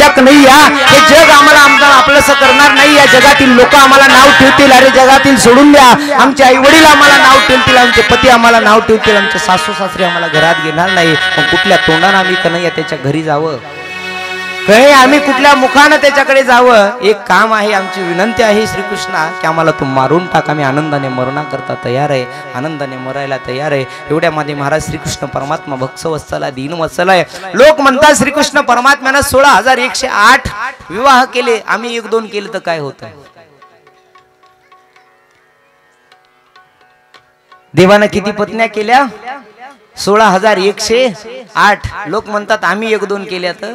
तुझ्या कन्हैया हे जग आम्हाला आपलंसं करणार नाही. या जगातील लोक आम्हाला नाव ठेवतील, अरे जगातील सोडून द्या, आमचे आई वडील आम्हाला नाव ठेवतील, आमचे पती आम्हाला नाव ठेवतील, आमचे सासू सासरे आम्हाला घरात घेणार नाही. मग कुठल्या तोंडाने आम्ही कन्हैया त्याच्या घरी जावं, कहे आम्ही कुठल्या मुखानं त्याच्याकडे जावं. एक काम आहे, आमची विनंती आहे श्रीकृष्णा की आम्हाला तू मारून टाक, आम्ही आनंदाने मरणाकरता तयार आहे, आनंदाने मरायला तयार आहे. एवढ्यामध्ये महाराज श्रीकृष्ण परमात्मा भक्तवत्सला दीनवत्सल आहे. लोक म्हणतात श्रीकृष्ण परमात्म्यानं 16,108 विवाह केले, आम्ही 1-2 केले तर काय होतं. देवानं किती पत्न्या केल्या? 16,108. लोक म्हणतात आम्ही 1-2 केल्या तर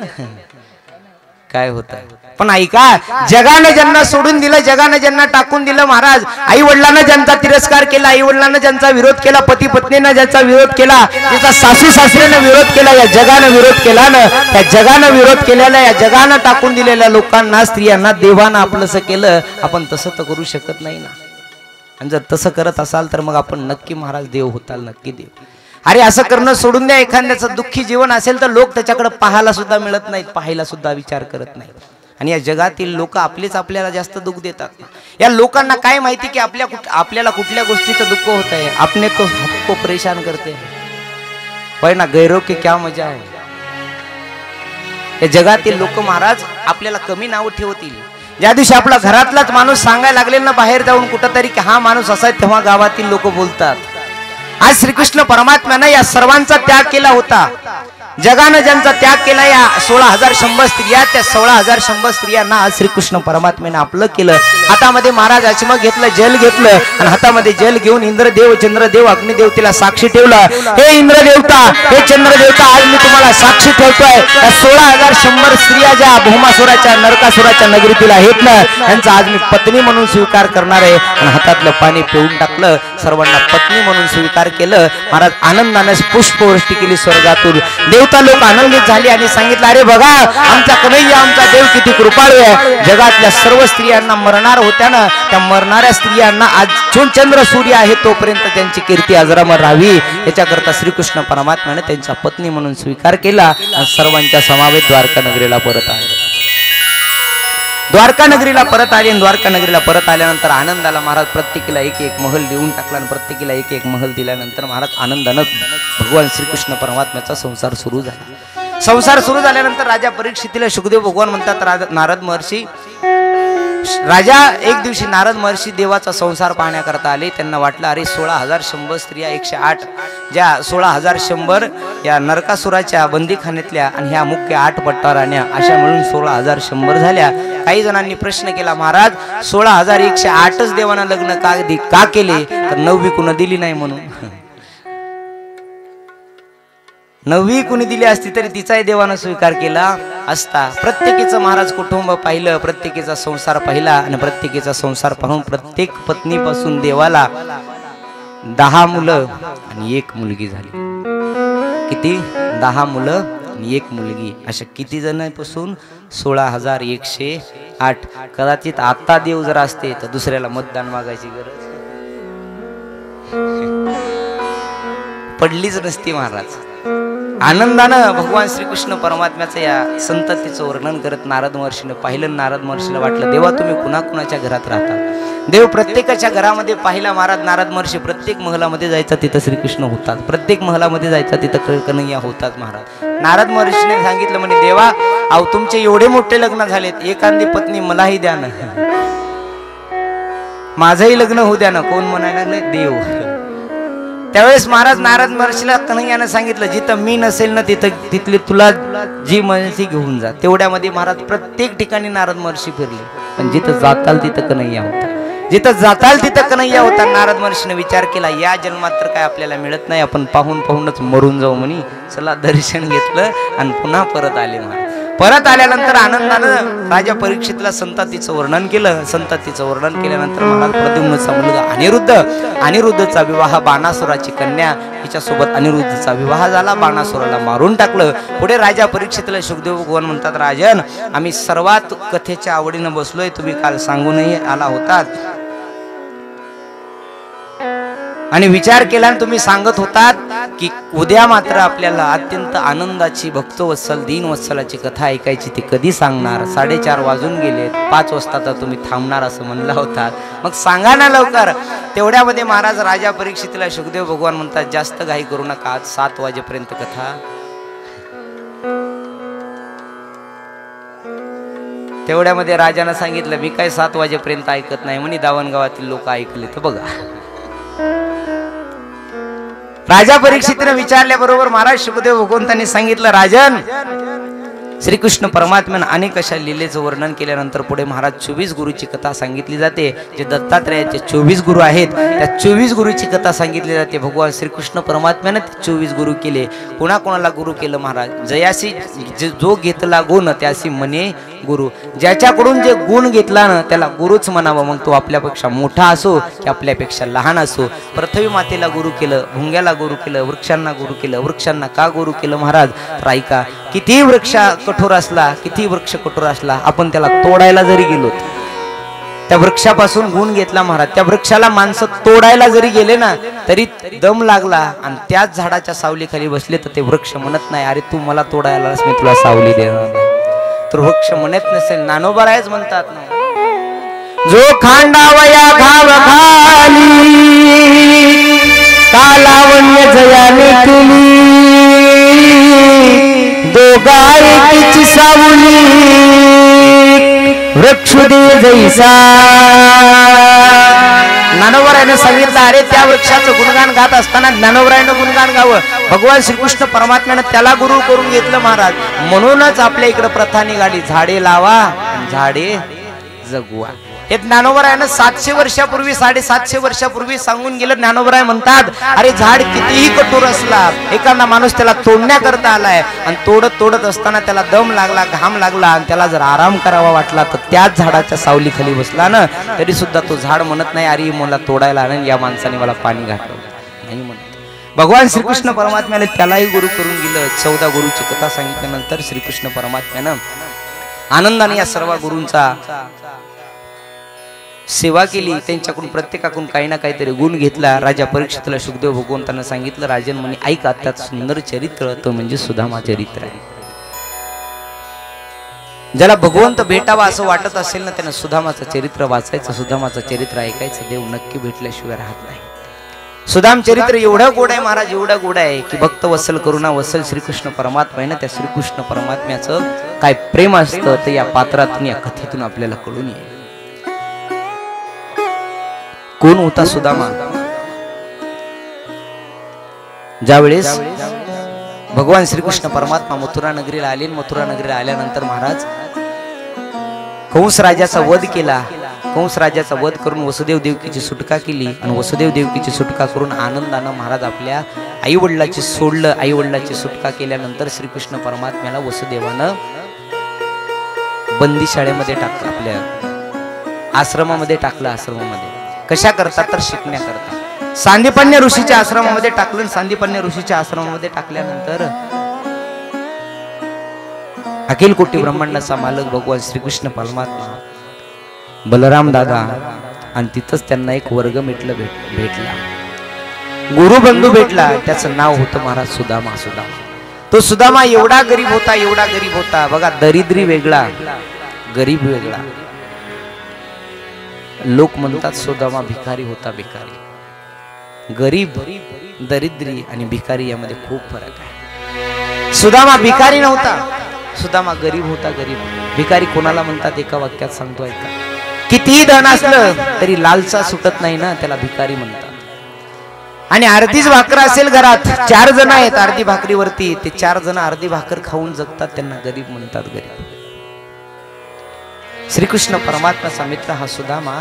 काय होतं. पण ऐका, जगाने ज्यांना सोडून दिलं, जगाने ज्यांना टाकून दिलं महाराज, आई वडिलांना ज्यांचा तिरस्कार केला, आई वडिलांना ज्यांचा विरोध केला, पती पत्नीने ज्याचा विरोध केला, ज्याचा सासू सासऱ्याने विरोध केला, या जगाने विरोध केला ना, त्या जगाने विरोध केलेला, या जगाने टाकून दिलेल्या लोकांना, स्त्रियांना देवानं आपलंसं केलं. आपण तसं तर करू शकत नाही ना. आणि जर तसं करत असाल तर मग आपण नक्की महाराज देव होताल, नक्की देव. अरे असं करणं सोडून द्या. एखाद्याचं दुःखी जीवन असेल तर लोक त्याच्याकडे पाहायला सुद्धा मिळत नाहीत, पाहायला सुद्धा विचार करत नाहीत. आणि या जगातील लोक आपलेच आपल्याला जास्त दुःख देतात. या लोकांना काय माहिती की आपल्याला कुठल्या गोष्टीचं दुःख होत आहे. आपने तो हमको परेशान करते हैं ना, गैरों की क्या मजा है. या जगातील लोक महाराज आपल्याला कमी नाव ठेवतील. ज्या दिवशी आपला घरातलाच माणूस सांगायला लागले ना बाहेर जाऊन कुठंतरी की हा माणूस असा आहे, तेव्हा गावातील लोक बोलतात. आज श्रीकृष्ण परमात्म्यानं या सर्वांचा त्याग केला होता. जगानं ज्यांचा त्याग केला, या 16,100 स्त्रिया, त्या 16,100 स्त्रियांना आज श्रीकृष्ण परमात्म्याने आपलं केलं. हातामध्ये महाराज अचमक घेतलं, जल घेतलं, आणि हातामध्ये जल घेऊन इंद्रदेव, चंद्रदेव, अग्निदेव तिला साक्षी ठेवलं. हे इंद्रदेवता, हे चंद्रदेवता, आज मी तुम्हाला साक्षी ठेवतोय. या 16,100 स्त्रिया ज्या भौमासुराच्या, नरकासुराच्या नगरीतील आहेत ना, त्यांचा आज मी पत्नी म्हणून स्वीकार करणार आहे. आणि हातातलं पाणी पिऊन टाकलं, सर्वांना पत्नी म्हणून स्वीकार केलं. महाराज आनंदाने पुष्पवृष्टी केली स्वर्गातून. देवता लोक आनंदित झाले आणि सांगितलं, अरे बघा आमचा कन्हैया, आमचा देव किती कृपाळू आहे. जगातल्या सर्व स्त्रियांना मरणार होत्या ना, त्या मरणाऱ्या स्त्रियांना आज चंद्र सूर्य आहे तोपर्यंत त्यांची कीर्ती अजरामर राहावी, याच्याकरता श्रीकृष्ण परमात्म्याने त्यांचा पत्नी म्हणून स्वीकार केला. आणि सर्वांच्या समावेत द्वारका नगरीला परत आले. द्वारका नगरीला परत आले. द्वारका नगरीला परत आल्यानंतर आनंदाला महाराज प्रत्येकीला एक महल देऊन टाकला. आणि प्रत्येकीला एक महल दिल्यानंतर महाराज आनंदानं भगवान श्रीकृष्ण परमात्म्याचा संसार सुरू झाला. संसार सुरू झाल्यानंतर राजा परीक्षितीला शुकदेव भगवान म्हणतात, नारद महर्षी, राजा एक दिवशी नारद महर्षी देवाचा संसार पाहण्याकरता आले. त्यांना वाटलं अरे 16,100 स्त्रिया, 108 ज्या 16,100 या नरकासुराच्या बंदीखान्यातल्या, आणि ह्या मुख्य 8 पट्टाराण्या, अशा मिळून 16,100 झाल्या. काही जणांनी प्रश्न केला, महाराज 16,108च देवानं लग्न का केले, तर 9वी कुणा दिली नाही म्हणून. 9वी कुणी दिली असती तरी तिचाही देवानं स्वीकार केला असता. प्रत्येकीचं महाराज कुटुंब पाहिलं, प्रत्येकीचा संसार पाहिला, आणि प्रत्येकीचा संसार पाहून प्रत्येक पत्नीपासून देवाला 10 मुलं आणि 1 मुलगी झाली. किती? 10 मुलं आणि 1 मुलगी. अशा किती जणांपासून? 16,108. कदाचित आता देव जर असते तर दुसऱ्याला मतदान मागायची गरज पडलीच नसती. महाराज आनंदानं भगवान श्रीकृष्ण परमात्म्याचं या संततीचं वर्णन करत नारद महर्षीनं पाहिलं. नारद महर्षीला वाटलं, देवा तुम्ही कुणाकुणाच्या घरात राहता. देव प्रत्येकाच्या घरामध्ये पाहिला. महाराज नारद महर्षी प्रत्येक महलामध्ये जायचा तिथं श्रीकृष्ण होतात, प्रत्येक महलामध्ये जायचा तिथं कन्हैया होतात. महाराज नारद महर्षीने सांगितलं, म्हणे देवा अहो तुमचे एवढे मोठे लग्न झालेत, एखादी पत्नी मलाही द्या ना, माझंही लग्न होऊ द्या ना. कोण म्हणायला लागले? देव. त्यावेळेस महाराज नारद महर्षीला कन्हैयानं सांगितलं, जिथं मी नसेल ना तिथली तुला जी मनसी घेऊन जा. तेवढ्यामध्ये महाराज प्रत्येक ठिकाणी नारद महर्षी फिरले, पण जिथं जाताल तिथं कन्हैया होता. जिथं जाताल तिथं कन्हैया होता. नारद महर्षीने विचार केला, या जन्मात तर काय आपल्याला मिळत नाही, आपण पाहूनच मरून जाऊ म्हणे. चला दर्शन घेतलं आणि पुन्हा परत आले. महाराज परत आल्यानंतर आनंदानं राजा परीक्षितला संततीचं वर्णन केलं. संततीचं वर्णन केल्यानंतर महाराज प्रद्युम्नचा मुलगा अनिरुद्धचा विवाह, बाणासुराची कन्या हिच्यासोबत अनिरुद्धचा विवाह झाला. बाणासुराला मारून टाकलं. पुढे राजा परीक्षितला शुकदेव भगवान म्हणतात, राजन आम्ही सर्वात कथेच्या आवडीनं बसलोय, तुम्ही काल सांगूनही आला होतात. आणि विचार केला आणि तुम्ही सांगत होतात की उद्या मात्र आपल्याला अत्यंत आनंदाची भक्तवत्सल दीनवत्सलाची कथा ऐकायची, ती कधी सांगणार? 4:30 वाजून गेलेत, 5 वाजता तर तुम्ही थांबणार असं म्हणला होता, मग सांगा ना लवकर. तेवढ्यामध्ये महाराज राजा परीक्षितला शुकदेव भगवान म्हणतात, जास्त घाई करू नका, आज 7 वाजेपर्यंत कथा. तेवढ्यामध्ये राजानं सांगितलं, मी काय 7 वाजेपर्यंत ऐकत नाही म्हणे, दावणगावातील लोक ऐकले तर बघा. राजा परीक्षितने विचारल्याबरोबर महाराज शुकदेव भगवंतांनी सांगितलं, राजन, श्रीकृष्ण परमात्म्यानं अनेक अशा लीलेचं वर्णन केल्यानंतर पुढे महाराज 24 गुरुची कथा सांगितली जाते. जे दत्तात्रयाचे 24 गुरु आहेत त्या 24 गुरुची कथा सांगितली जाते. भगवान श्रीकृष्ण परमात्म्यानं 24 गुरु केले. कोणाकोणाला गुरु केलं महाराज? जयासी जो घेतला गुण त्यासी म्हणे गुरु. ज्याच्याकडून जे गुण घेतला ना त्याला गुरुच म्हणावं, मग तो आपल्यापेक्षा मोठा असो की आपल्यापेक्षा लहान असो. पृथ्वी मातेला गुरु केलं, भुंग्याला गुरु केलं, वृक्षांना गुरु केलं. वृक्षांना का गुरु केलं महाराज? तर ऐका, किती वृक्ष कठोर असला, किती वृक्ष कठोर असला, आपण त्याला तोडायला जरी गेलो त्या वृक्षापासून गुण घेतला महाराज. त्या वृक्षाला माणसं तोडायला जरी गेले ना तरी दम लागला आणि त्याच झाडाच्या सावलीखाली बसले तर ते वृक्ष म्हणत नाही, अरे तू मला तोडायला मी तुला सावली देणार. तर वृक्ष म्हणत नसेल, ज्ञानोबारायच म्हणतात ना, जो खांडावया घाव खाली कालावण्य जयाने केली, दोघाईची सावली वृक्षदे जैसा. ज्ञानोबरायनं सांगितलं, अरे त्या वृक्षाचं गुणगान गात असताना ज्ञानोबरायनं गुणगान गावं. भगवान श्रीकृष्ण परमात्म्यानं त्याला गुरु करून घेतलं महाराज. म्हणूनच आपल्या इकडे प्रथा निघाली, झाडे लावा झाडे जगवा. हे ज्ञानोबरायनं 700 वर्षापूर्वी 750 वर्षापूर्वी सांगून गेलं. ज्ञानोबराय म्हणतात, अरे झाड कितीही कठोर असला, एखादा माणूस त्याला तोडण्याकरता आलाय आणि तोडत असताना त्याला दम लागला, घाम लागला आणि त्याला जर आराम करावा वाटला तर त्याच झाडाच्या सावली खाली बसला ना तरी सुद्धा तो झाड म्हणत नाही, अरे मला तोडायला आलं, या माणसाने मला पाणी घातलं नाही म्हणत. भगवान श्रीकृष्ण परमात्म्याने त्यालाही गुरु करून गेलं. 14 गुरुची कथा सांगितल्यानंतर श्रीकृष्ण परमात्म्यानं आनंदाने या सर्व गुरूंचा सेवा केली. त्यांच्याकडून प्रत्येकाकडून काही ना काहीतरी गुण घेतला. राजा परीक्षितला शुकदेव भगवंतांना सांगितलं, राजन म्हणे ऐका, त्यात सुंदर चरित्र तो म्हणजे सुदामा चरित्र आहे. ज्याला भगवंत भेटावा असं वाटत असेल ना त्यानं सुदामाचं चरित्र वाचायचं, सुदामाचं चरित्र ऐकायचं. देव नक्की भेटल्याशिवाय राहत नाही. सुदाम चरित्र एवढं गोड आहे महाराज, एवढं गोड आहे की भक्त वत्सल करुणा वत्सल श्रीकृष्ण परमात्मा आहे ना, त्या श्रीकृष्ण परमात्म्याचं काय प्रेम असतं तर या पात्रातून या कथेतून आपल्याला कळून येईल. कोण होता सुदामा? ज्यावेळेस भगवान श्रीकृष्ण परमात्मा मथुरा नगरीला आले, मथुरा नगरीला आल्यानंतर महाराज कंस राजाचा वध केला. कंस राजाचा वध करून वसुदेव देवकीची सुटका केली आणि वसुदेव देवकीची सुटका करून आनंदानं महाराज आपल्या आई वडिलाची सोडलं. आई वडिलाची सुटका केल्यानंतर श्रीकृष्ण परमात्म्याला वसुदेवानं बंदीशाळेमध्ये टाकलं, आपल्या आश्रमामध्ये टाकलं. आश्रमामध्ये कशा करता तर शिकण्याकरता. सांदीपन्य ऋषीच्या आश्रमामध्ये टाकलं. सांदीपन्य ऋषीच्या आश्रमामध्ये टाकल्यानंतर अखिल कोटी ब्रह्मांडाचा मालक भगवान श्रीकृष्ण परमात्मा, बलराम दादा आणि तिथंच त्यांना एक वर्ग भेटला, गुरुबंधू भेटला. त्याचं नाव होतं महाराज सुदामा. तो सुदामा एवढा गरीब होता, एवढा गरीब होता बघा, दरिद्री वेगळा गरीब वेगळा. लोक म्हणतात सुदामा भिकारी होता. भिकारी, गरीब, दरिद्री आणि भिकारी यामध्ये खूप फरक आहे. सुदामा भिकारी नव्हता, सुदामा गरीब होता. गरीब भिकारी कोणाला म्हणतात एका वाक्यात सांगतो ऐका. कितीही धन असलं तरी लालसा सुटत नाही ना, त्याला भिकारी म्हणतात. आणि अर्धीच भाकर असेल घरात, 4 जण आहेत अर्धी भाकरीवरती, ते 4 जण अर्धी भाकर खाऊन जगतात, त्यांना गरीब म्हणतात. गरीब. श्रीकृष्ण परमात्म्याचा मित्र हा सुदामा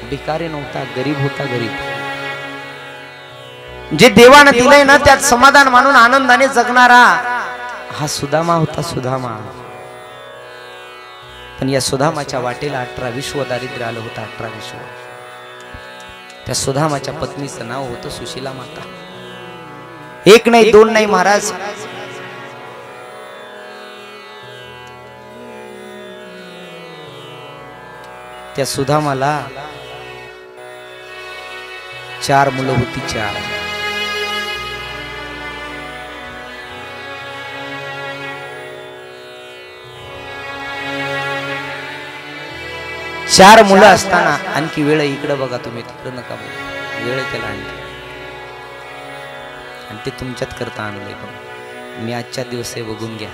भिकारी नव्हता, गरीब होता. गरीब जे देवानं दिलंय ना त्यात समाधान मानून आनंदाने जगणारा हा सुदामा होता. सुदामा. पण या सुदामाच्या वाटेला 18 विश्व दारिद्र्य आलं होतं. 18 विश्व. त्या सुदामाच्या पत्नीचं नाव होतं सुशीला माता. 1 नाही 2 नाही महाराज, त्या सुदामाला 4 मुलं होती, 4 मुलं असताना आणखी वेळ इकडे बघा, तुम्ही तिकडे नका बघा, वेळ त्याला आणखी, आणि ते तुमच्यात करता आणलंय बघा. मी आजच्या दिवस हे बघून घ्या.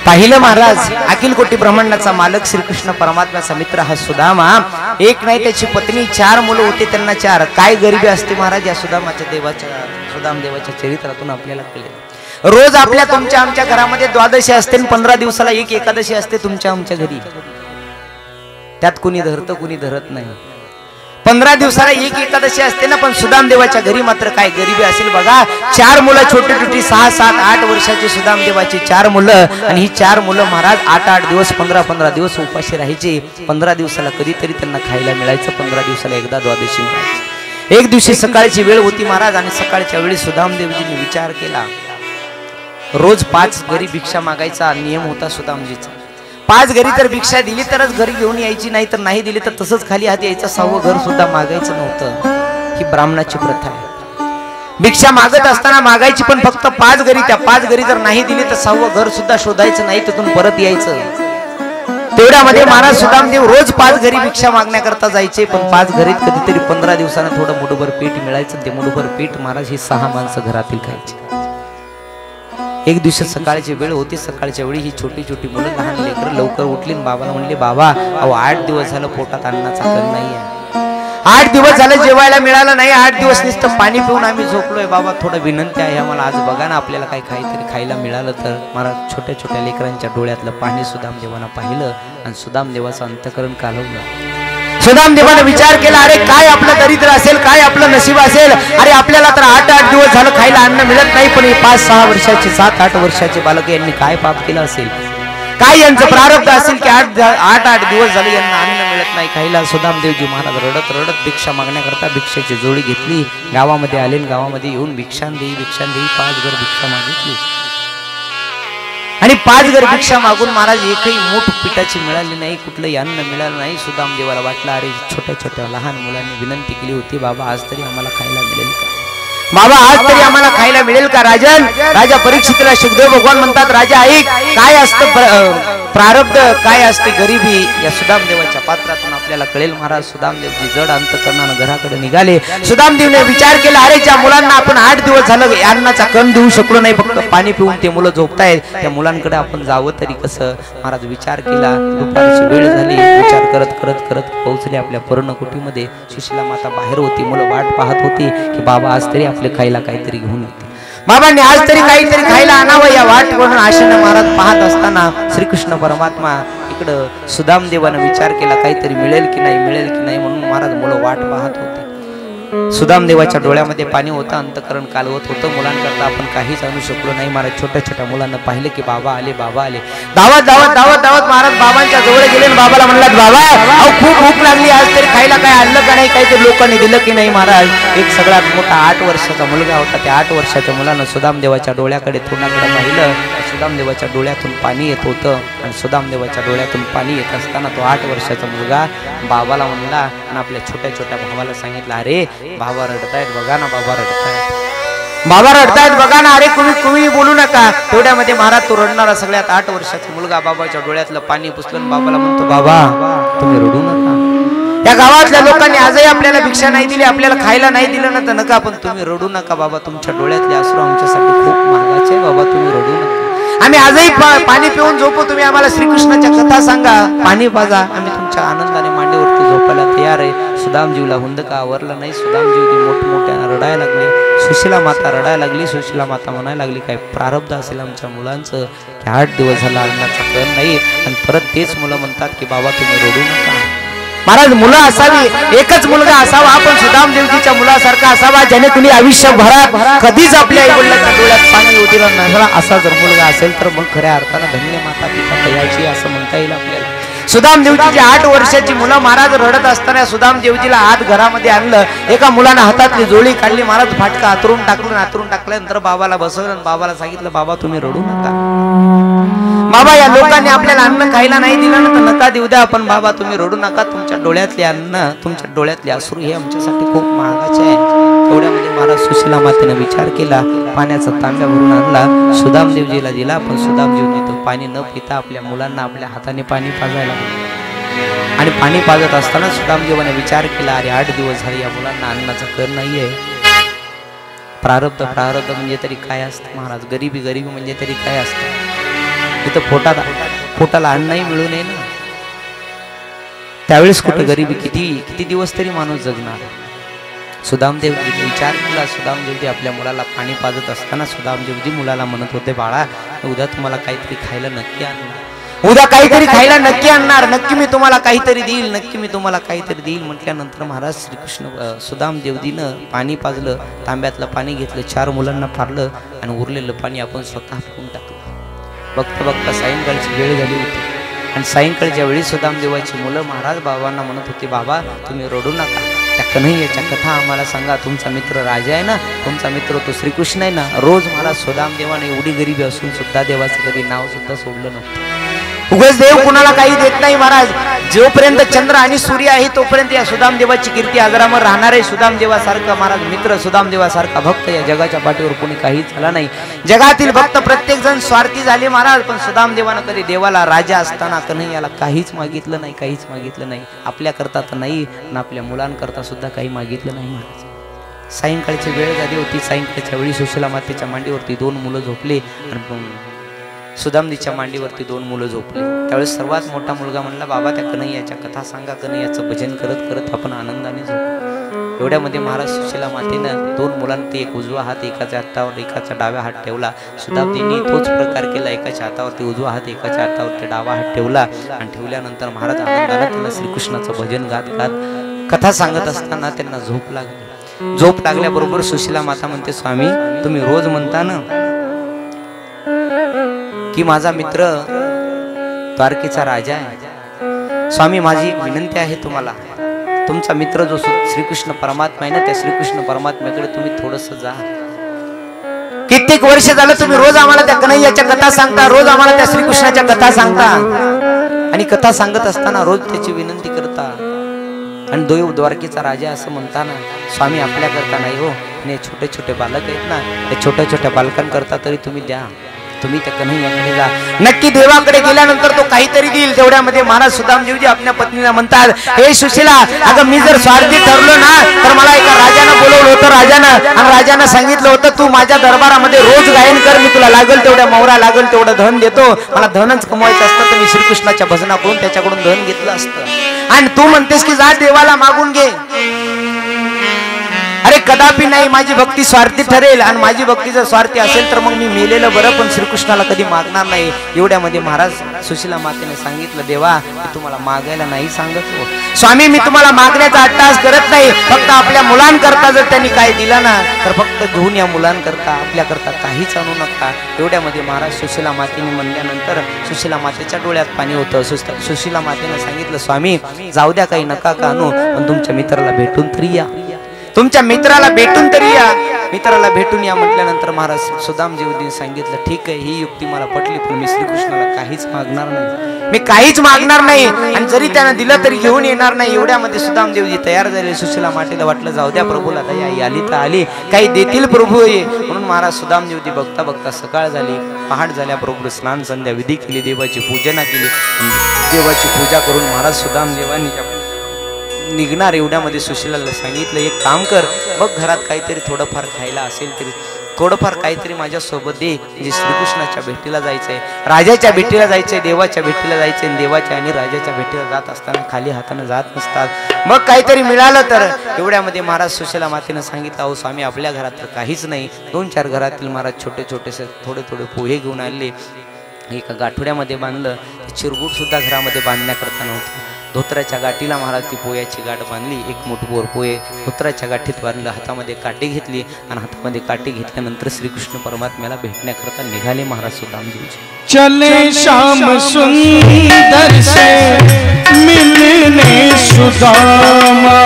पाहिलं महाराज, अखिल कोटी ब्रह्मांडाचा मालक श्रीकृष्ण परमात्म्याचा मित्र हा सुदामा, एक नाही त्याची पत्नी, 4 मुलं होते, त्यांना 4. काय गरिबी असते महाराज या सुदाम देवाच्या चरित्रातून आपल्याला कळले. रोज आपल्या तुमच्या आमच्या घरामध्ये द्वादशी असते, 15 दिवसाला एक एकादशी असते तुमच्या आमच्या घरी. त्यात कुणी धरतं कुणी धरत नाही. 15 दिवसाला एक एकादशी असते ना, पण सुदाम देवाच्या घरी मात्र काय गरिबी असेल बघा. 4 मुलं छोटी छोटी, 6, 7, 8 वर्षाची सुदाम देवाची 4 मुलं, आणि ही 4 मुलं महाराज 8-8 दिवस 15-15 दिवस उपाशी राहायचे. 15 दिवसाला कधीतरी त्यांना खायला मिळायचं, 15 दिवसाला एकदा द्वादशी मिळायची. एक दिवशी सकाळची वेळ होती महाराज, आणि सकाळच्या वेळी सुदाम देवजींनी विचार केला. रोज 5 घरी भिक्षा मागायचा नियम होता सुदामजीचा. 5 घरी जर भिक्षा दिली तरच घरी घेऊन यायची, नाही तर नाही दिली तर तसंच खाली हात यायचं. 6वं घर सुद्धा मागायचं नव्हतं. ही ब्राह्मणाची प्रथा आहे. भिक्षा मागत असताना मागायची, पण फक्त 5 घरी. त्या 5 घरी जर नाही दिली तर 6वं घर सुद्धा शोधायचं नाही, तिथून परत यायचं. तेवढ्यामध्ये महाराज सुदामदेव रोज 5 घरी भिक्षा मागण्याकरता जायचे, पण 5 घरीत कधीतरी 15 दिवसानं थोडं मुठभर पीठ मिळायचं. ते मुठभर पीठ महाराज ही 6 माणसं घरातील खायची. एक दिवशी सकाळची वेळ होती. सकाळच्या वेळी ही छोटी छोटी मुलं, लहान लेकरं लवकर उठली. बाबाला म्हणले, बाबा अहो 8 दिवस झालं पोटात अन्नाचा कण नाही आहे, 8 दिवस झालं जेवायला मिळालं नाही, 8 दिवस नुसतं पाणी पिऊन आम्ही झोपलोय. बाबा थोडं विनंती आहे आम्हाला, आज बघा ना आपल्याला काहीतरी खायला मिळालं तर. मला छोट्या छोट्या लेकरांच्या डोळ्यातलं पाणी सुदामदेवानं पाहिलं, आणि सुदामदेवाचं अंतःकरण कालवलं. सुदामदेवाने विचार केला, अरे काय आपलं दरिद्र असेल, काय आपलं नशीब असेल. अरे आपल्याला तर 8-8 दिवस झालं खायला अन्न मिळत नाही, पण 5-6 वर्षाचे 7-8 वर्षाचे बालक यांनी काय पाप केलं असेल, काय यांचं प्रारब्ध असेल की 8-8 दिवस झाले यांना अन्न मिळत नाही खायला. सुदामदेवजी महाराज रडत रडत भिक्षा मागण्याकरता भिक्षेची जोडी घेतली. गावामध्ये आले, गावामध्ये येऊन भिक्षांदेही 5 घर भिक्षा मागितली, आणि 5 घर भिक्षा मागून महाराज एकही मूठ पिठाची मिळाली नाही, कुठलंही अन्न मिळालं नाही. सुदामदेवाला वाटलं, अरे छोट्या छोट्या लहान मुलांनी विनंती केली होती, बाबा आज तरी आम्हाला खायला मिळेल का, बाबा आज तरी आम्हाला खायला मिळेल का. राजन, राजा परीक्षितला सुखदेव भगवान म्हणतात, राजा ऐक, काय असतं प्रारब्ध, काय असते गरिबी, या सुदामदेवाच्या पात्रातून आपल्याला कळेल. महाराज सुदामदेवजी जड अंतकरणानं घराकडे निघाले. सुदामदेवने विचार केला, अरे ज्या मुलांना आपण 8 दिवस झालं अन्नाचा कण देऊ शकलो नाही, फक्त पाणी पिऊन ते मुलं झोपतायत, त्या मुलांकडे आपण जावं तरी कसं. महाराज विचार केला. दुपारची वेळ झाली. विचार करत करत करत पोहोचले आपल्या पर्णकुटीमध्ये. सुशीला माता बाहेर होती, मुलं वाट पाहत होती की बाबा आज तरी आपले खायला काहीतरी घेऊन येते, बाबांनी आज तरी काहीतरी खायला आणावं. या वाट म्हणून आशेनं महाराज पाहत असताना श्रीकृष्ण परमात्मा इकडं सुदामदेवानं विचार केला, काहीतरी मिळेल की नाही, मिळेल की नाही, म्हणून महाराज मुलं वाट पाहत होते. सुदामदेवाच्या डोळ्यामध्ये पाणी होतं, अंतकरण कालवत होतं. मुलांकरता आपण काहीच आणू शकलो नाही. महाराज छोट्या छोट्या मुलांना पाहिलं की बाबा आले, बाबा आले. धावत धावत धावत धावत महाराज बाबांच्या जवळ गेले, बाबाला म्हणलात, बाबा अहो खूप भूक लागली, आज तरी खायला काय आणलं का नाही, काहीतरी लोकांनी दिलं की नाही. महाराज एक सगळ्यात मोठा 8 वर्षाचा मुलगा होता. त्या 8 वर्षाच्या मुलानं सुदामदेवाच्या डोळ्याकडे तोंडाकडे पाहिलं. सुदामदेवाच्या डोळ्यातून पाणी येत होतं, आणि सुदामदेवाच्या डोळ्यातून पाणी येत असताना तो 8 वर्षाचा मुलगा बाबाला म्हणला, आणि आपल्या छोट्या छोट्या भावाला सांगितलं, अरे बाबा रडतायत बघा ना, बाबा रडतायत, बाबा रडतायत बघा ना. अरे तुम्ही बोलू नका. तेवढ्यामध्ये महाराज तो रडणारा सगळ्यात 8 वर्षाचा मुलगा बाबाच्या डोळ्यातलं पाणी पुसलं, बाबाला म्हणतो, बाबा तुम्ही रडू नका. या गावातल्या लोकांनी आजही आपल्याला भिक्षा नाही दिली, आपल्याला खायला नाही दिलं ना तर नका, पण तुम्ही रडू नका बाबा. तुमच्या डोळ्यातले अश्रू आमच्यासाठी खूप महागाचे आहे बाबा, तुम्ही रडू नका. आम्ही आजही पाणी पिऊन झोपू, तुम्ही आम्हाला श्रीकृष्णाच्या कथा सांगा, पाणी पाजा, आम्ही तुमच्या आनंदाने मांडीवरती झोपायला तयार आहे. सुदामजीवला हुंदका आवरला नाही. सुदामजीवजी मोठमोठ्यानं रडायला लागले. सुशीला माता रडायला लागली. सुशीला माता म्हणायला लागली, काय प्रारब्ध असेल आमच्या मुलांचं की 8 दिवस झाला अन्नाचा कण नाही, आणि परत तेच मुलं म्हणतात की बाबा तुम्ही रडू नका. महाराज मुलं असावी, एकच मुलगा असावा, आपण सुदामदेवजीच्या मुलासारखा असावा, ज्याने तुम्ही आयुष्यभरात कधीच आपल्या आईवडिलांच्या डोळ्यात पाणी येऊ दिलं नसला. असा जर मुलगा असेल तर मग खऱ्या अर्थानं धन्य माता पिता तयाची असं म्हणता येईल आपल्याला. सुदामदेवजीची 8 वर्षाची मुलं महाराज रडत असताना सुदामदेवजीला आत घरामध्ये आणलं. एका मुलानं हातातली जोळी काढली. महाराज फाटका आतरून टाकल्यानंतर बाबाला बसवलं, बाबाला सांगितलं, बाबा तुम्ही रडू नका. बाबा या लोकांनी आपल्याला अन्न खायला नाही दिलं ना तर नका देऊ द्या, पण बाबा तुम्ही रडू नका, तुमच्या डोळ्यातले अन्न, तुमच्या डोळ्यातले अश्रू हे आमच्यासाठी खूप महागाचे आहे. तेवढ्यामध्ये महाराज सुशीला मातेने विचार केला, पाण्याचा तांब्या भरून आणला, सुदामदेवजीला दिला. पण सुदामदेवजी तो पाणी न पिता आपल्या मुलांना आपल्या हाताने पाणी पाजायला लागले. आणि पाणी पाजत असताना सुदामदेवाने विचार केला, अरे 8 दिवस झाले या मुलांना अन्नाचा कर नाहीये. प्रारब्ध म्हणजे तरी काय असतं महाराज, गरिबी म्हणजे तरी काय असतं. इथं पोटाला अन्नही मिळू नये ना, त्यावेळेस कुठं गरिबी, किती दिवस तरी माणूस जगणार. सुदामदेवजी विचार केला. सुदामदेवजी आपल्या मुलाला पाणी पाजत असताना सुदामदेवजी मुलाला म्हणत होते, बाळा उद्या तुम्हाला काहीतरी खायला नक्की आणणार, उद्या काहीतरी खायला नक्की आणणार, नक्की मी तुम्हाला काहीतरी देईल, नक्की मी तुम्हाला काहीतरी देईल. म्हटल्यानंतर महाराज श्रीकृष्ण सुदामदेवजीनं पाणी पाजलं, तांब्यातलं पाणी घेतलं, 4 मुलांना पारलं आणि उरलेलं पाणी आपण स्वतः पिऊन टाकलं. बघता बघता सायंकाळची वेळ झाली होती आणि सायंकाळच्या वेळी सुदामदेवाची मुलं महाराज बाबांना म्हणत होती, बाबा तुम्ही रडू नका, त्या कन्हैयाच्या कथा आम्हाला सांगा. तुमचा मित्र राजा आहे ना, तुमचा मित्र तो श्रीकृष्ण आहे ना. रोज महाराज सुदामदेवाने एवढी गरिबी असून सुद्धा देवाचं कधी नाव सुद्धा सोडलं नव्हतं. उगाच देव कुणाला काही देत नाही महाराज. जोपर्यंत चंद्र आणि सूर्य आहे तोपर्यंत या सुदामदेवाची कीर्ती अजरामर राहणार आहे. सुदामदेवासारखा महाराज मित्र, सुदामदेवासारखा भक्त या जगाच्या पाठीवर कोणी काही झाला नाही. जगातील भक्त प्रत्येक जण स्वार्थी झाले महाराज, पण सुदामदेवानं कधी देवाला राजा असताना कन्हैयाला काहीच मागितलं नाही, काहीच मागितलं नाही. आपल्या करता तर नाही ना आपल्या मुलांकरता सुद्धा काही मागितलं नाही महाराज. सायंकाळची वेळ झाली होती. सायंकाळच्या वेळी सुशीला मातेच्या मांडीवरती 2 मुलं झोपले आणि सुदामजीच्या मांडीवरती 2 मुलं झोपले. त्यावेळेस सर्वात मोठा मुलगा म्हणला, बाबा त्या कन्हैयाच्या कथा सांगा, कन्हैयाचं भजन करत करत आपण आनंदाने झोपू. एवढ्यामध्ये महाराज सुशीला मातेनं 2 मुलांना एक उजवा हात एकाच्या हातावर एकाचा डाव्या हात ठेवला. सुदामजींनी तोच प्रकार केला, एकाच्या हातावरती उजवा हात एकाच्या हातावरती डावा हात ठेवला आणि ठेवल्यानंतर महाराज आनंदाने त्यांना श्रीकृष्णाचं भजन गात गात कथा सांगत असताना त्यांना झोप लागली. झोप लागल्याबरोबर सुशीला माता म्हणते, स्वामी तुम्ही रोज म्हणता ना की माझा मित्र द्वारकेचा राजा आहे. स्वामी माझी विनंती आहे तुम्हाला, तुमचा मित्र जो श्रीकृष्ण परमात्मा आहे ना, त्या श्रीकृष्ण परमात्म्याकडे तुम्ही थोडस जा. कित्येक वर्ष झालं तुम्ही रोज आम्हाला त्या कन्हैयाच्या कथा सांगता, रोज आम्हाला त्या श्रीकृष्णाच्या कथा सांगता आणि कथा सांगत असताना रोज त्याची विनंती करता आणि देव द्वारकेचा राजा असं म्हणताना स्वामी आपल्या करता नाही हो, आणि छोटे छोटे बालक आहेत ना, त्या छोट्या छोट्या बालकांकरता तरी तुम्ही द्या, तुम्ही त्या कन्हैयाकडे जा. नक्की देवाकडे गेल्यानंतर तो काहीतरी देईल. तेवढ्यामध्ये महाराज सुदामदेवजी आपल्या पत्नीला म्हणतात, हे सुशीला, अगं मी जर स्वार्थी ठरलो ना तर मला एका राजानं बोलवलं होतं, आणि राजानं सांगितलं होतं तू माझ्या दरबारामध्ये रोज गायन कर, मी तुला लागल तेवढ्या मोहरा लागल तेवढं धन देतो. मला धनच कमवायचं असतं तर मी श्रीकृष्णाच्या भजनाकडून त्याच्याकडून धन घेतलं असतं. आणि तू म्हणतेस की जा देवाला मागून घे. अरे कदापि नाही, माझी भक्ती स्वार्थी ठरेल आणि माझी भक्ती जर स्वार्थी असेल तर मग मी मेलेलं बरं, पण श्रीकृष्णाला कधी मागणार नाही. एवढ्यामध्ये महाराज सुशीला मातेने सांगितलं, देवा मी तुम्हाला मागायला नाही सांगत हो स्वामी, मी तुम्हाला मागण्याचा अट्टास करत नाही, फक्त आपल्या मुलांकरता जर त्यांनी काय दिलं ना तर फक्त घेऊन या मुलांकरता, आपल्याकरता काहीच आणू नका. एवढ्यामध्ये महाराज सुशीला मातेने म्हणल्यानंतर सुशीला मातेच्या डोळ्यात पाणी होतं. सुशीला मातेने सांगितलं, स्वामी जाऊ द्या, काही नका का आणू, पण तुमच्या मित्राला भेटून तरी या, तुमच्या मित्राला भेटून तरी या, मित्राला भेटून या. म्हटल्यानंतर महाराज सुदामदेवजींनी सांगितलं, ठीक आहे ही युक्ती मला पटली, पण मी श्रीकृष्णाला काहीच मागणार नाही, मी काहीच मागणार नाही आणि जरी त्यांना दिलं तरी घेऊन येणार नाही. एवढ्यामध्ये सुदामदेवजी तयार झाले. सुशीला मातेला वाटलं जाऊ द्या प्रभूला दया आली तर आली, काही देतील प्रभू ये म्हणून महाराज सुदामदेवजी बघता बघता सकाळ झाली. पहाट झाल्याबरोबर स्नान संध्या विधी केली, देवाची पूजना केली. देवाची पूजा करून महाराज सुदामदेवांनी निघणार. एवढ्यामध्ये सुशीलाला सांगितलं, एक काम कर, बघ घरात काहीतरी थोडंफार खायला असेल तरी थोडंफार काहीतरी माझ्या सोबत दे, म्हणजे श्रीकृष्णाच्या भेटीला जायचंय, राजाच्या भेटीला जायचंय, देवाच्या भेटीला जायचंय. देवाच्या आणि राजाच्या भेटीला जात असताना खाली हाताने जात नसतात, मग काहीतरी मिळालं तर. एवढ्यामध्ये महाराज सुशीला मातेनं सांगितलं, अहो स्वामी आपल्या घरात तर काहीच नाही. 2-4 घरातील महाराज छोटे छोटेसे थोडे थोडे पोहे घेऊन आले, एका गाठोड्यामध्ये बांधलं. चिरगुट सुद्धा घरामध्ये बांधण्याकरता नव्हतं. धोत्राच्या गाठीला महाराज ती पोयाची गाठ बांधली, एक मुठभर पोहे धोत्राच्या गाठीत बांधलं, हातामध्ये काठी घेतली आणि हातामध्ये काठी घेतल्यानंतर श्रीकृष्ण परमात्म्याला भेटण्याकरता निघाले महाराज सुदामदेवजी. चले श्याम सुंदर से मिलने सुदामा,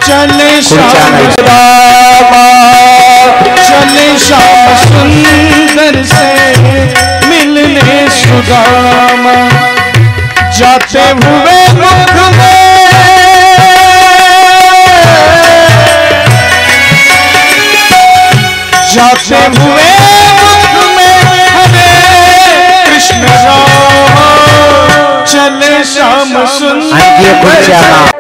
चले श्याम सुदामा, चले श्याम सुंदर से मिलने सुदामा. सुदामा जाते हुए मुख में जाते हुए मुख में हरे कृष्ण राम चले श्याम सुंदर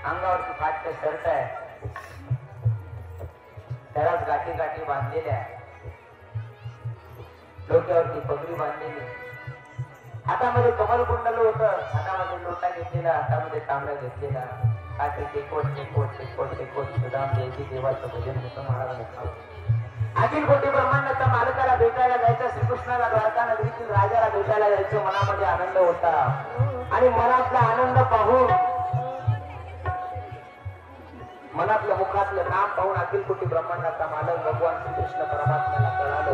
अंगावरती फाटके शर्ट आहे, त्यालाच गाठी गाठी बांधलेल्या आहे, डोक्यावरती पगडी बांधलेली, हातामध्ये कमलकुंडल होतं, हातामध्ये लोटा घेतलेला, हातामध्ये तांब्या घेतलेला, काठी टेकोट टेकोट टेकोट टेकोट सुदाम देवी देवाचं भजन होतं महाराजांचं. अखिल कोटी ब्रह्मांडाच्या मालकाला भेटायला जायचं, श्रीकृष्णाला द्वारका नगरीतील राजाला भेटायला जायचं, मनामध्ये आनंद होता आणि मनातला आनंद पाहून मनातलं मुखातलं नाम पाहून अखिल कोटी ब्रह्मांडाचा मालक भगवान श्रीकृष्ण परमात्म्याला कळालं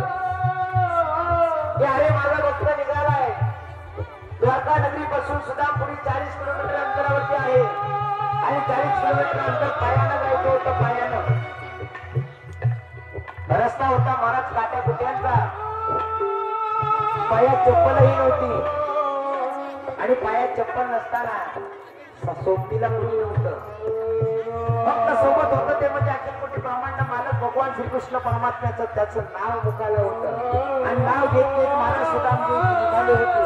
की अरे माझा भक्त निघालाय. द्वारका नगरी पासून सुदामपुरी 40 किलोमीटर अंतरावरती आहे आणि 40 किलोमीटर अंतर पायानं जायचं होतं. पायानं रस्ता होता महाराज काट्या कुट्यांचा, पायात चप्पलही नव्हती आणि पायात चप्पल नसताना सोबतीला कुणी नव्हतं, फक्त सोबत होतं ते म्हणजे अखिल कोटी ब्रह्मांड मालक भगवान श्रीकृष्ण परमात्म्याचं त्याचं नाव मुखाला होतं आणि नाव घेत घेत महाराज सुदामदेव निघाले होते.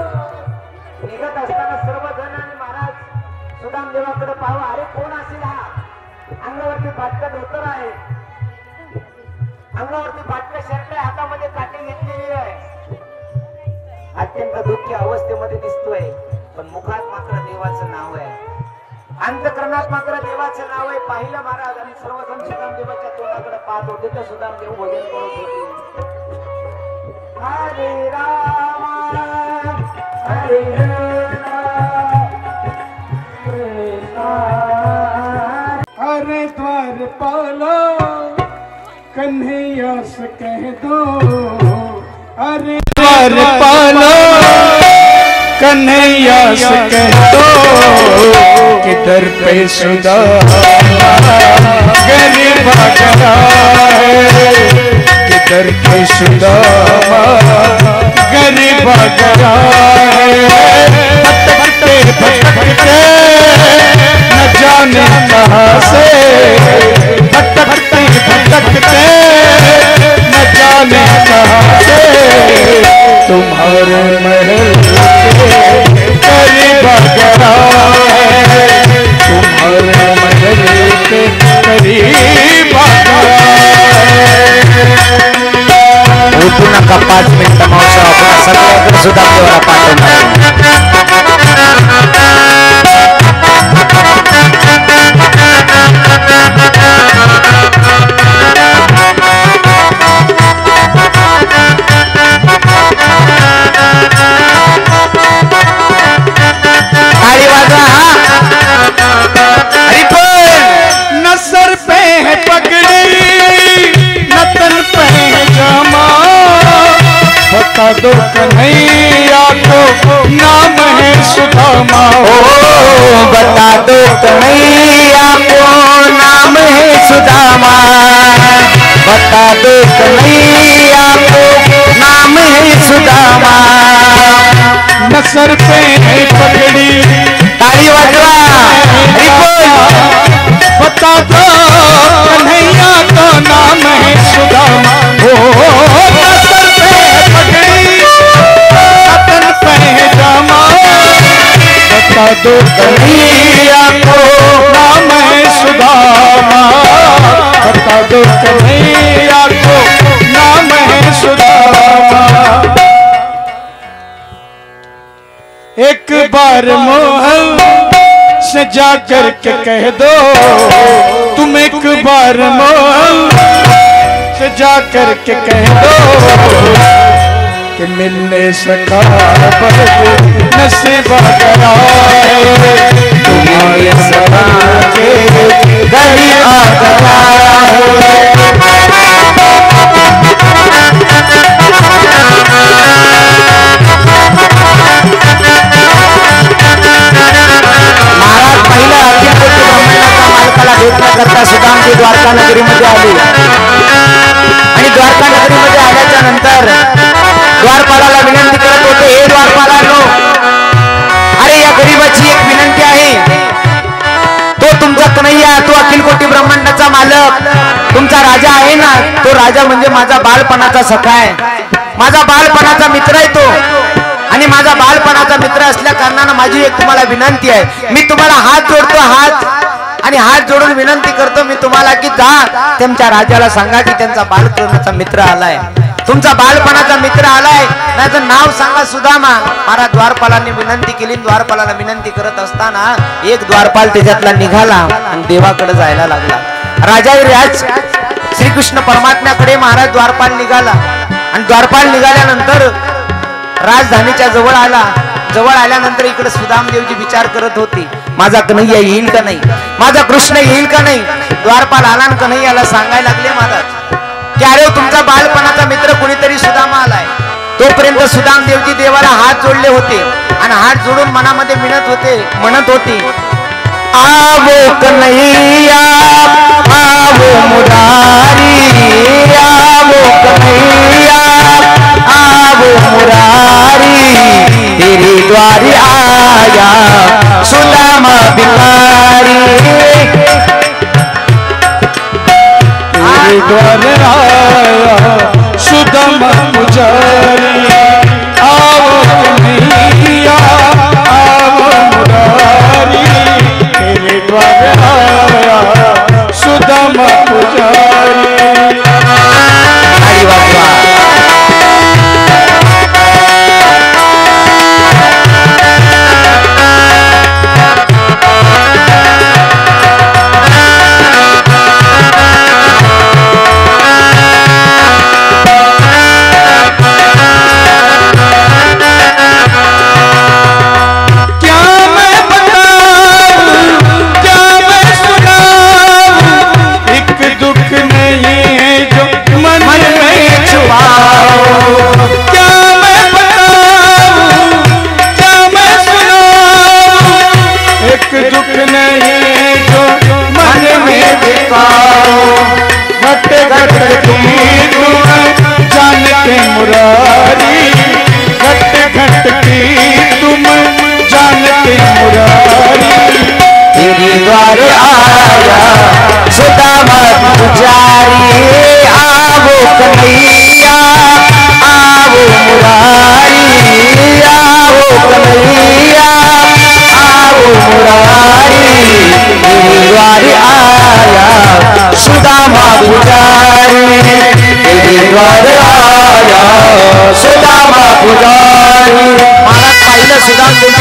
निघत असताना सर्वजण आणि महाराज सुदामदेवाकडे पाहावं, अरे कोण असेल हा? अंगावरती फाटकं धोतर आहे, अंगावरती फाटकं शर्ट आहे, हातामध्ये काठी घेतलेली आहे, अत्यंत दुःखी अवस्थेमध्ये दिसतोय, पण मुखात मात्र देवाचं नाव आहे, अंतकरणात मात्र देवाचं नाव आहे. पाहिलं महाराज आणि सर्वजण सुदामदेवाच्या तोंडाकडे पाहत होते तर सुदामदेव भजन करत होते. हरे राम हरे अरे द्वारपाला कन्हैया से कह दो, अरे द्वारपाला कन्हैया से कह दो कि दर पे सुदामा गरीब गया है, कि दर पे सुदामा गरीब गया है. भटकते भटकते न जाने कहाँ से, भटकते भटकते न जाने कहाँ से तुम्हारे महल करीब गया है, तुम्हारे महल के करीब उठू नका 5 मिनिटं मावसा, आपण सगळ्याकडे सुदामदेवाला पाठवणार. न सर पे है पगड़ी न तन पे है जामा, बता दो कन्हैया को नाम है सुदामा. ओ बता दो कन्हैया को नाम है सुदामा, बता दो कन्हैया को नाम है सुदामा. न सर पे है पगड़ी, ताली बजवा, बता दो कन्हैया का नाम है सुदामा. ओ न सर पे है पगड़ी न तन पे है जामा, बता दो कन्हैया को नाम है सुदामा, बता दो कन्हैया को नाम है सुदामा. एक बार मोहन से जा करके कह दो, तुम एक बार मोहन से जा करके कह दो कि मिलने सका नसीब गया है, तुम्हारे सका के गरीब आ गया है. करता सुदामजी द्वारका नगरीमध्ये आले आणि द्वारका नगरीमध्ये आल्याच्या नंतर द्वारपालाला विनंती करत होते, हे द्वारपालानो, अरे या गरीबाची एक विनंती आहे, तो तुमचा कन्हैया, तो अखिल कोटी ब्रह्मांडाचा मालक, तुमचा राजा आहे ना, तो राजा म्हणजे माझा बालपणाचा सखा आहे, माझा बालपणाचा मित्र आहे तो, आणि माझा बालपणाचा मित्र असल्या कारणानं माझी एक तुम्हाला विनंती आहे, मी तुम्हाला हात जोडतो, हात जोडून विनंती करतो मी तुम्हाला की जा त्यांच्या राजाला सांगा की त्यांचा बालपणाचा मित्र आलाय, तुमचा बालपणाचा मित्र आलाय, त्याचं नाव सांगा सुदामा. महाराज द्वारपालांनी विनंती केली, द्वारपालाला विनंती करत असताना एक द्वारपाल त्याच्यातला निघाला आणि देवाकडे जायला लागला. राजा राज श्रीकृष्ण परमात्म्याकडे महाराज द्वारपाल निघाला आणि द्वारपाल निघाल्यानंतर राजधानीच्या जवळ आला. जवळ आल्यानंतर इकडे सुदामदेवजी विचार करत होती, माझा कन्हैया येईल का नाही, माझा कृष्ण येईल का नाही. द्वारपाल आला आणि कन्हैयाला सांगायला लागले महाराज की अरे तुमचा बालपणाचा मित्र कुणीतरी सुदामा आलाय. तोपर्यंत सुदामदेवजी देवाला हात जोडले होते आणि हात जोडून मनामध्ये म्हणत होती, आवो कन्हैया आवो मुरारी, आवो कन्हैया आवो मुरारी, तेरे द्वार आया सुदामा बिहारी, तेरे द्वार आया सुदामा पुजारी, आओ कन्हैया आओ मुरारी, तेरे द्वार आया सुदामा पुजारी.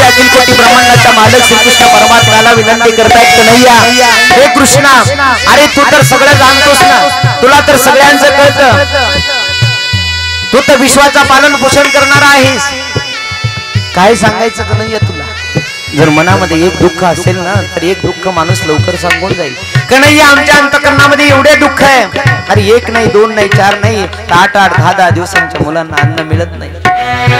अखिल कोटी ब्रह्मांडाचा मालक श्रीकृष्ण परमात्म्याला विनंती करतायत, कन्हैया हे कृष्णा, अरे तू तर सगळं जाणतोस ना, तुला तर सगळ्यांचं कळतं, तू तर विश्वाचा पालन पोषण करणारा आहेस, काय सांगायचं कन्हैया तुला. जर मनामध्ये एक दुःख असेल ना तर एक दुःख माणूस लवकर सांगून जाईल. कन्हैया आमच्या अंतकरणामध्ये एवढे दुःख आहे, अरे एक नाही, दोन नाही, चार नाही, 8-8, 10-10 दिवसांच्या मुलांना अन्न मिळत नाही.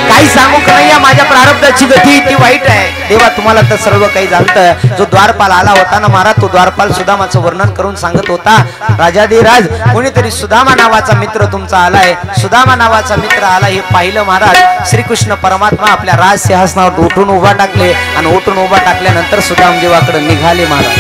काही सांगू कन्हैया, माझ्या प्रारब्धाची गती ती वाईट आहे. देवा तुम्हाला तर सर्व काही जाणतं. जो द्वारपाल आला होता ना महाराज, तो द्वारपाल सुदामाचं वर्णन करून सांगत होता, राजाधिराज कोणीतरी सुदामा नावाचा मित्र तुमचा आलाय, सुदामा नावाचा मित्र आला. हे पाहिलं महाराज, श्रीकृष्ण परमात्मा आपल्या राज सिंहासनावर उठून उभा टाकले आणि उठून उभा टाकल्यानंतर सुदाम देवाकडे निघाले महाराज.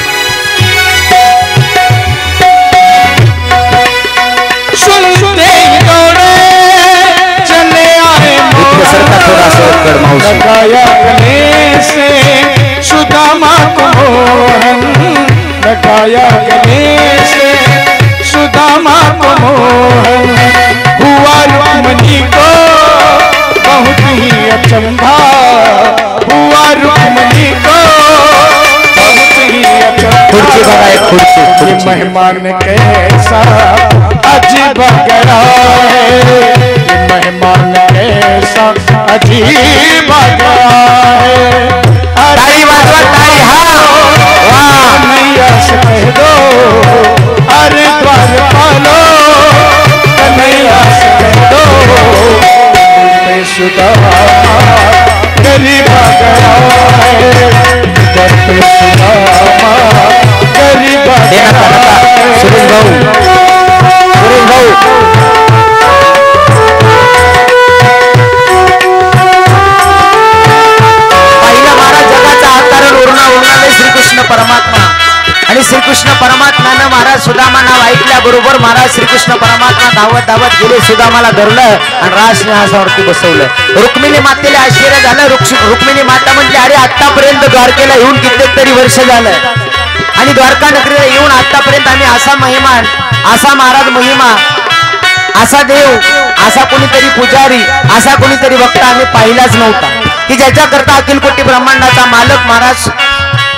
लगाया गले से सुदामा को मोहन, लगाया गले से सुदामा को मोहन, हुआ रुक्मणी को बहुत ही अचंभा, हुआ रुक्मणी को बहुत ही अचंभा. ये मेहमान कैसा अजीब गया है, ये मेहमान कैसा अजीब गया है. ताली वाजवा, ताली, हाँ कन्हैया से कह दो, अरे द्वारपालो कन्हैया से कह दो, सुदामा गरीब गया है, सुदामा गरीब गया. महिम्यानं महाराज सुदामा नाव ऐकल्याबरोबर महाराज श्रीकृष्ण परमात्मा धावत धावत गेले, सुदामाला धरलं आणि राजसिंहासनावरती बसवलं. रुक्मिणी मातेला आश्चर्य झालं. रुक्मिणी माता म्हटली, अरे आतापर्यंत द्वारकेला येऊन कित्येक तरी वर्ष झालं आणि द्वारका नगरीला येऊन आतापर्यंत आम्ही असा महिमा, असा महाराज महिमा, असा देव, असा कोणीतरी पुजारी, असा कोणीतरी भक्त आम्ही पाहिलाच नव्हता की ज्याच्या करता अखिल कोटी ब्रह्मांडाचा मालक महाराज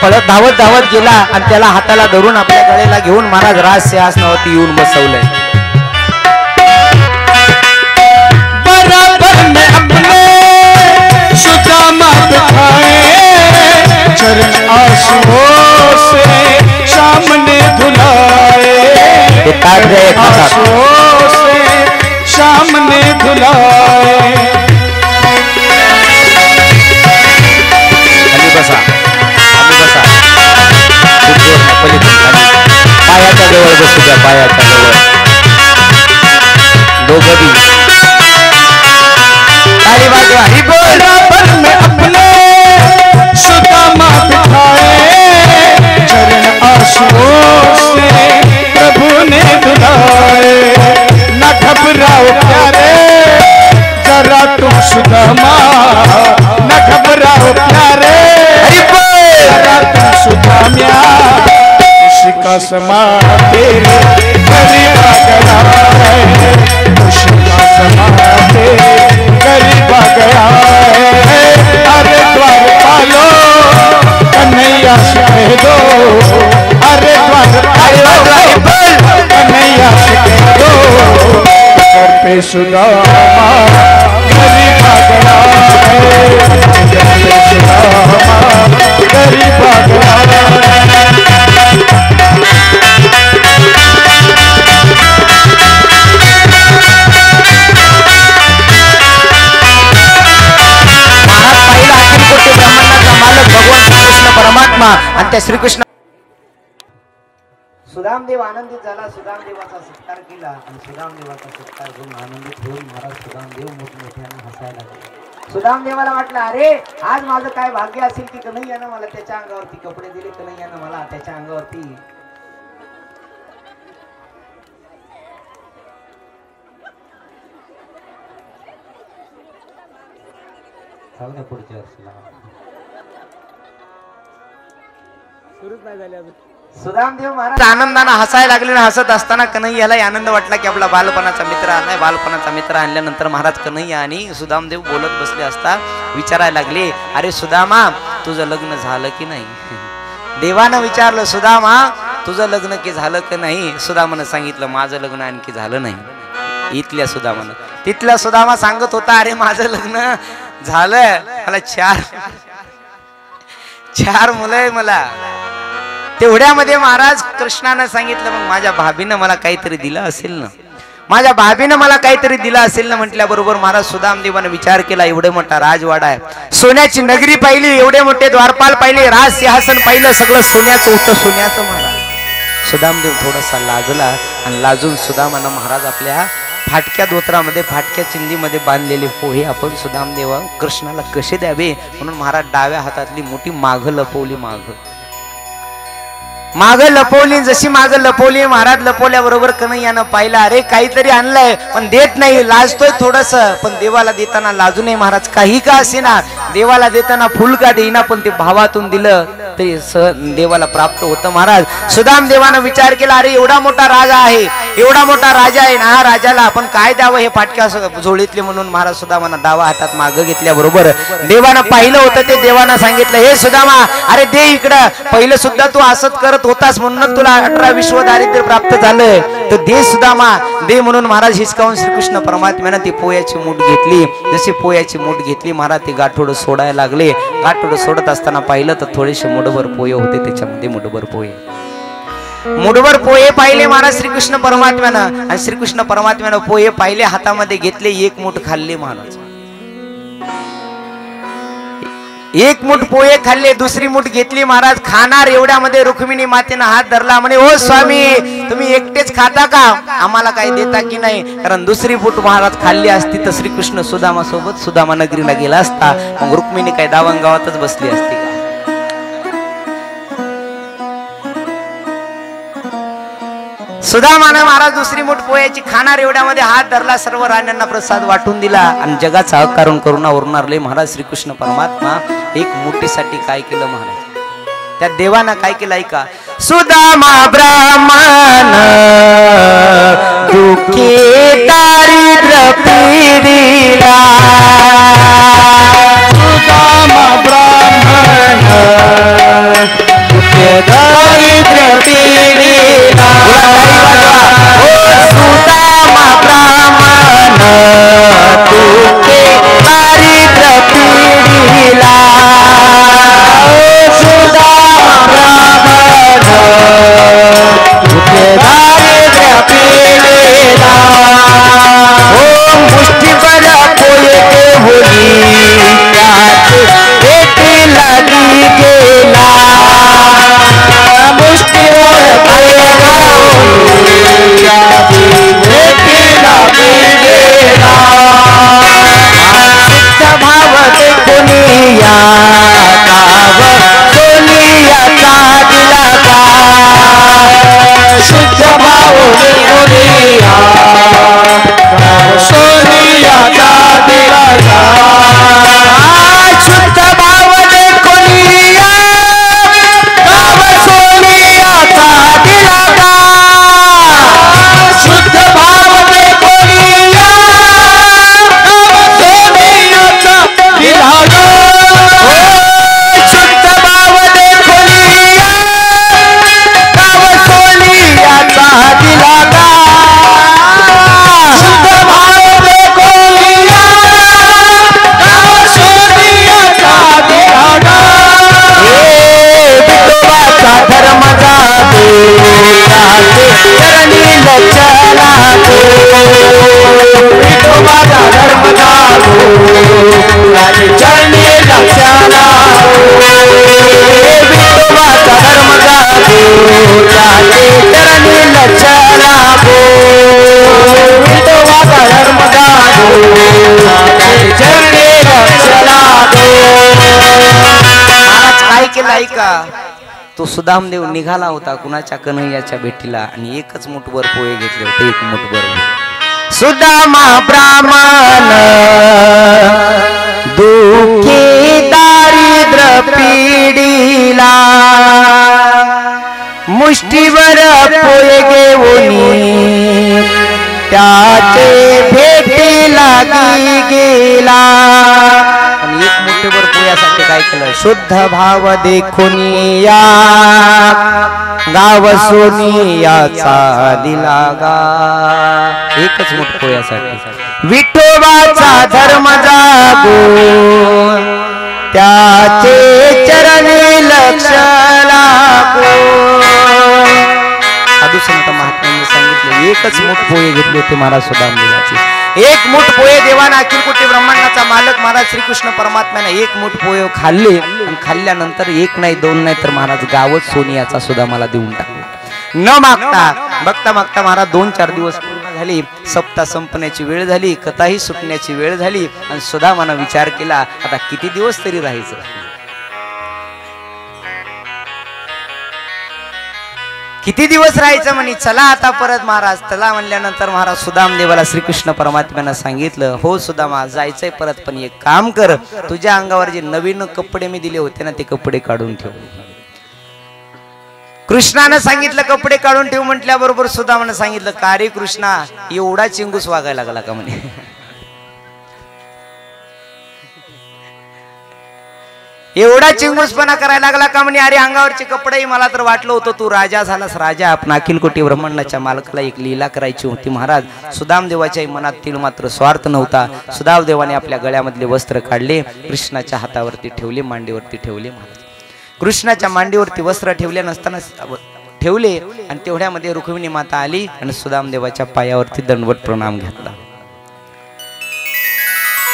पळत धावत धावत गेला आणि त्याला हाताला धरून आपल्या गळेला घेऊन महाराज राजसिंहासनावरती येऊन बसवलंय. बराबर में अपने सुदामा बिठाए, चरण आंसुओं से सामने धुलाए, आंसुओं से सामने धुलाए. बसा बसा, पायाच्या जवळ बसू द्या, पायाच्या जवळ दोघं बी ताली वाजवा. बराबर में अपने सुदामा बिठाए, चरण आंसुओं से प्रभु ने धुलाए. न घबराओ प्यारे जरा तुम सुदामा, न घबराओ प्यारे जरा तुम सुदाम्या. खुशी का समा तेरे करीब आ गया है, खुशी का समा तेरे करीब आ गया है. अरे द्वार पालो कन्हैया से कह दो, अरे द्वार पालो कन्हैया से कह दो, घर पे सुदामा करीब आ गया है, घर पे सुदामा करीब आ गया है. परमात्मा आणि त्या श्रीकृष्ण. सुदामदेव आनंदित झाला, सुदामदेवाचा सत्कार केला आणि सुदामदेवाचा सत्कार घेऊन आनंदित होऊन महाराज सुदामदेव मोठमोठ्याने हसायला लागले. सुदामदेवाला वाटलं, अरे आज माझं काय भाग्य असेल की कन्हैयानं मला त्याच्या अंगावरती कपडे दिले, कन्हैयानं मला त्याच्या अंगावरती पुढच्या वर्षीला सुदामदेव महाराज आनंदाने हसायला लागले. हसत असताना कन्हैयाला आनंद वाटला की आपला बालपणाचा मित्र आलाय. बालपणाचा मित्र आणल्यानंतर महाराज कन्हैया आणि सुदामदेव बोलत बसले असता विचारायला लागले, अरे सुदामा तुझं लग्न झालं की नाही? देवानं विचारलं, सुदामा तुझं लग्न की झालं की नाही? सुदामानं सांगितलं, माझं लग्न आणखी झालं नाही. इथल्या सुदामानं, तिथल्या सुदामा सांगत होता, अरे माझं लग्न झालं, मला चार मुलं आहे मला. तेवढ्यामध्ये महाराज कृष्णानं सांगितलं, मग माझ्या भाभीनं मला काहीतरी दिलं असेल ना, माझ्या भाभीनं मला काहीतरी दिलं असेल ना. म्हटल्याबरोबर महाराज सुदामदेवानं विचार केला, एवढे मोठा राजवाडा आहे, सोन्याची नगरी पाहिली, एवढे मोठे द्वारपाल पाहिले, राज सिंहासन पाहिलं, सगळं सोन्याचं होतं, सोन्याचं. महाराज सुदामदेव थोडासा लाजला आणि लाजून सुदामानं महाराज आपल्या फाटक्या धोत्रामध्ये, फाटक्या चिंदीमध्ये बांधलेले पोहे आपण सुदामदेवा कृष्णाला कसे द्यावे म्हणून महाराज डाव्या हातातली मोठी माघ लपवली. माग लपवली. जशी माग लपवली, महाराज लपवल्याबरोबर कन्हैयानं पाहिलं, अरे काहीतरी आणलंय पण देत नाही, लाजतोय थोडस. पण देवाला देताना लाजू नये महाराज, काही का असेना. देवाला देताना फुल का देईना, पण ते भावातून दिलं ते देवाला प्राप्त होतं. महाराज सुदामदेवानं विचार केला, अरे एवढा मोठा राजा आहे, एवढा मोठा राजा आहे ना, राजाला आपण काय द्यावं हे फाटक्या झोळीतले. म्हणून महाराज सुदामानं डावा हातात मागं घेतल्याबरोबर देवानं पाहिलं होतं ते देवानं सांगितलं, हे सुदामा अरे दे इकडं, पहिलं सुद्धा तू असंच करत होतास म्हणून तुला 18 विश्व दारिद्र्य प्राप्त झालं, तर दे सुदामा दे. म्हणून महाराज हिसकावून श्रीकृष्ण परमात्म्यानं ती पोयाची मूठ घेतली. जशी पोयाची मूठ घेतली महाराज ते गाठोड सोडायला लागले. गाठोड सोडत असताना पाहिलं तर थोडेसे मुठभर पोहे होते, त्याच्यामध्ये मुठभर पोहे पाहिले महाराज श्रीकृष्ण परमात्म्यानं. आणि श्रीकृष्ण परमात्म्यानं पोहे पाहिले, हातामध्ये घेतले, एक मूठ खाल्ले. महाराज एक मूठ पोहे खाल्ले, दुसरी मूठ घेतली. महाराज खाणार एवढ्यामध्ये रुक्मिणी मातेनं हात धरला, म्हणे ओ स्वामी तुम्ही एकटेच खाता का, आम्हाला काही देता की नाही? कारण दुसरी मूठ महाराज खाल्ली असती तर श्रीकृष्ण सुदामा सोबत सुदामा नगरीला गेला असता, मग रुक्मिणी काही दावणगावातच बसली असती का? सुदामानं महाराज दुसरी मूठ पोह्याची खाणार एवढ्यामध्ये हात धरला, सर्व राण्यांना प्रसाद वाटून दिला आणि जगाचा अकारण करुणा उरणारले महाराज श्रीकृष्ण परमात्मा एक मुठीसाठी काय केलं महाराज, त्या देवानं काय केलं ऐका. सुदामा ब्राह्मण दुःखी दारिद्र्य पीडिला, सुदामा ब्राह्मण दुःखी दारिद्र्य पीडिला, सुदामा ब्राह्मण दुःखी दारिद्र्य पीडिला, सुदामा ब्राह्मण दुःखी दारिद्र्य पीडिला, मुष्टीभर पोहे होली भेटी लागी गेला, मुष्टीवर भेटी लागी गेला, भाव देखुनिया गाव सोनियाचा दिला का, शुद्ध भाव देखुनिया सोनियाचा दिला का, शुद्ध भाव देखुनिया गाव सोनियाचा दिला का, शुद्ध भाव देखुनिया सोनियाचा दिला का, शुद्ध भाव देखुनिया गाव सोनियाचा दिला का, शुद्ध भाव देखुनिया सोनियाचा दिला का, विठोबाचा धर्म जागे चरणी लक्षणा दे, विठोबाचा धर्म जागो चरणी लक्षणा विठोबाचा धर्म जागे चरणी लक्षणा दे, विठोबाचा धर्म जागो चरणी लक्षणा दे. महाराज काय केलं ऐका. तो सुदामदेव निघाला होता कुणाच्या कन्हैयाच्या भेटीला आणि एकच मुठभर पोहे घेतले होते, एक मुठभर. सुदामा ब्राह्मण दुःखी दारिद्र्य पीडिला, मुष्टीवर पोहे घेऊनी त्याचे भेटी लागी गेला. आणि एक मुठीभर पोह्यासाठी काय केलं, शुद्ध भाव देखुनिया गाव सोनियाचा दिला गा, एकच मुठ पोह्यासाठी. विठोबाचा धर्म जागो त्याचे चरणी लक्ष लागो. साधू संत महात्म्यांनी सांगितलं एकच मुठ पोहे घेतले होते महाराज सुदामदेवाचे. एक मुठ पोहे देवाना अखिल कोटी ब्रह्मांडाचा मालक महाराज श्रीकृष्ण परमात्म्याने एक मुठ पोहे खाल्ले आणि खाल्ल्यानंतर एक नाही दोन नाही तर महाराज गावच सोनियाचा सुदामाला देऊन टाकला न मागता. बघता मागता महाराज 2-4 दिवस पूर्ण झाले, सप्ताह संपण्याची वेळ झाली, कथाही सुटण्याची वेळ झाली आणि सुदामानं विचार केला आता किती दिवस तरी राहायचं, किती दिवस राहायचं म्हणे. चला आता परत महाराज. चला म्हणल्यानंतर महाराज सुदामदेवाला श्रीकृष्ण परमात्म्यानं सांगितलं हो सुदामा जायचंय परत, पण एक काम कर, तुझ्या अंगावर जे नवीन कपडे मी दिले होते ना ते कपडे काढून ठेव. कृष्णानं सांगितलं कपडे काढून ठेव म्हटल्याबरोबर सुदामानं सांगितलं का रे कृष्णा एवढा चिंगूस वागायला लागला का म्हणे. एवढा चिंगूसपणा करायला लागला का म्हणे. अरे अंगावरचे कपडेही मला तर वाटलं होतं तू राजा झालास राजा, आपण अखिल कोटी ब्रह्मांडाच्या मालकाला एक लीला करायची होती. महाराज सुदामदेवाच्या मनात तिळ मात्र स्वार्थ नव्हता. सुदामदेवाने आपल्या गळ्यामधले वस्त्र काढले, कृष्णाच्या हातावरती ठेवले, मांडीवरती ठेवले. महाराज कृष्णाच्या मांडीवरती वस्त्र ठेवले नसताना ठेवले आणि तेवढ्यामध्ये रुक्मिणी माता आली आणि सुदामदेवाच्या पायावरती दंडवत प्रणाम घेतला.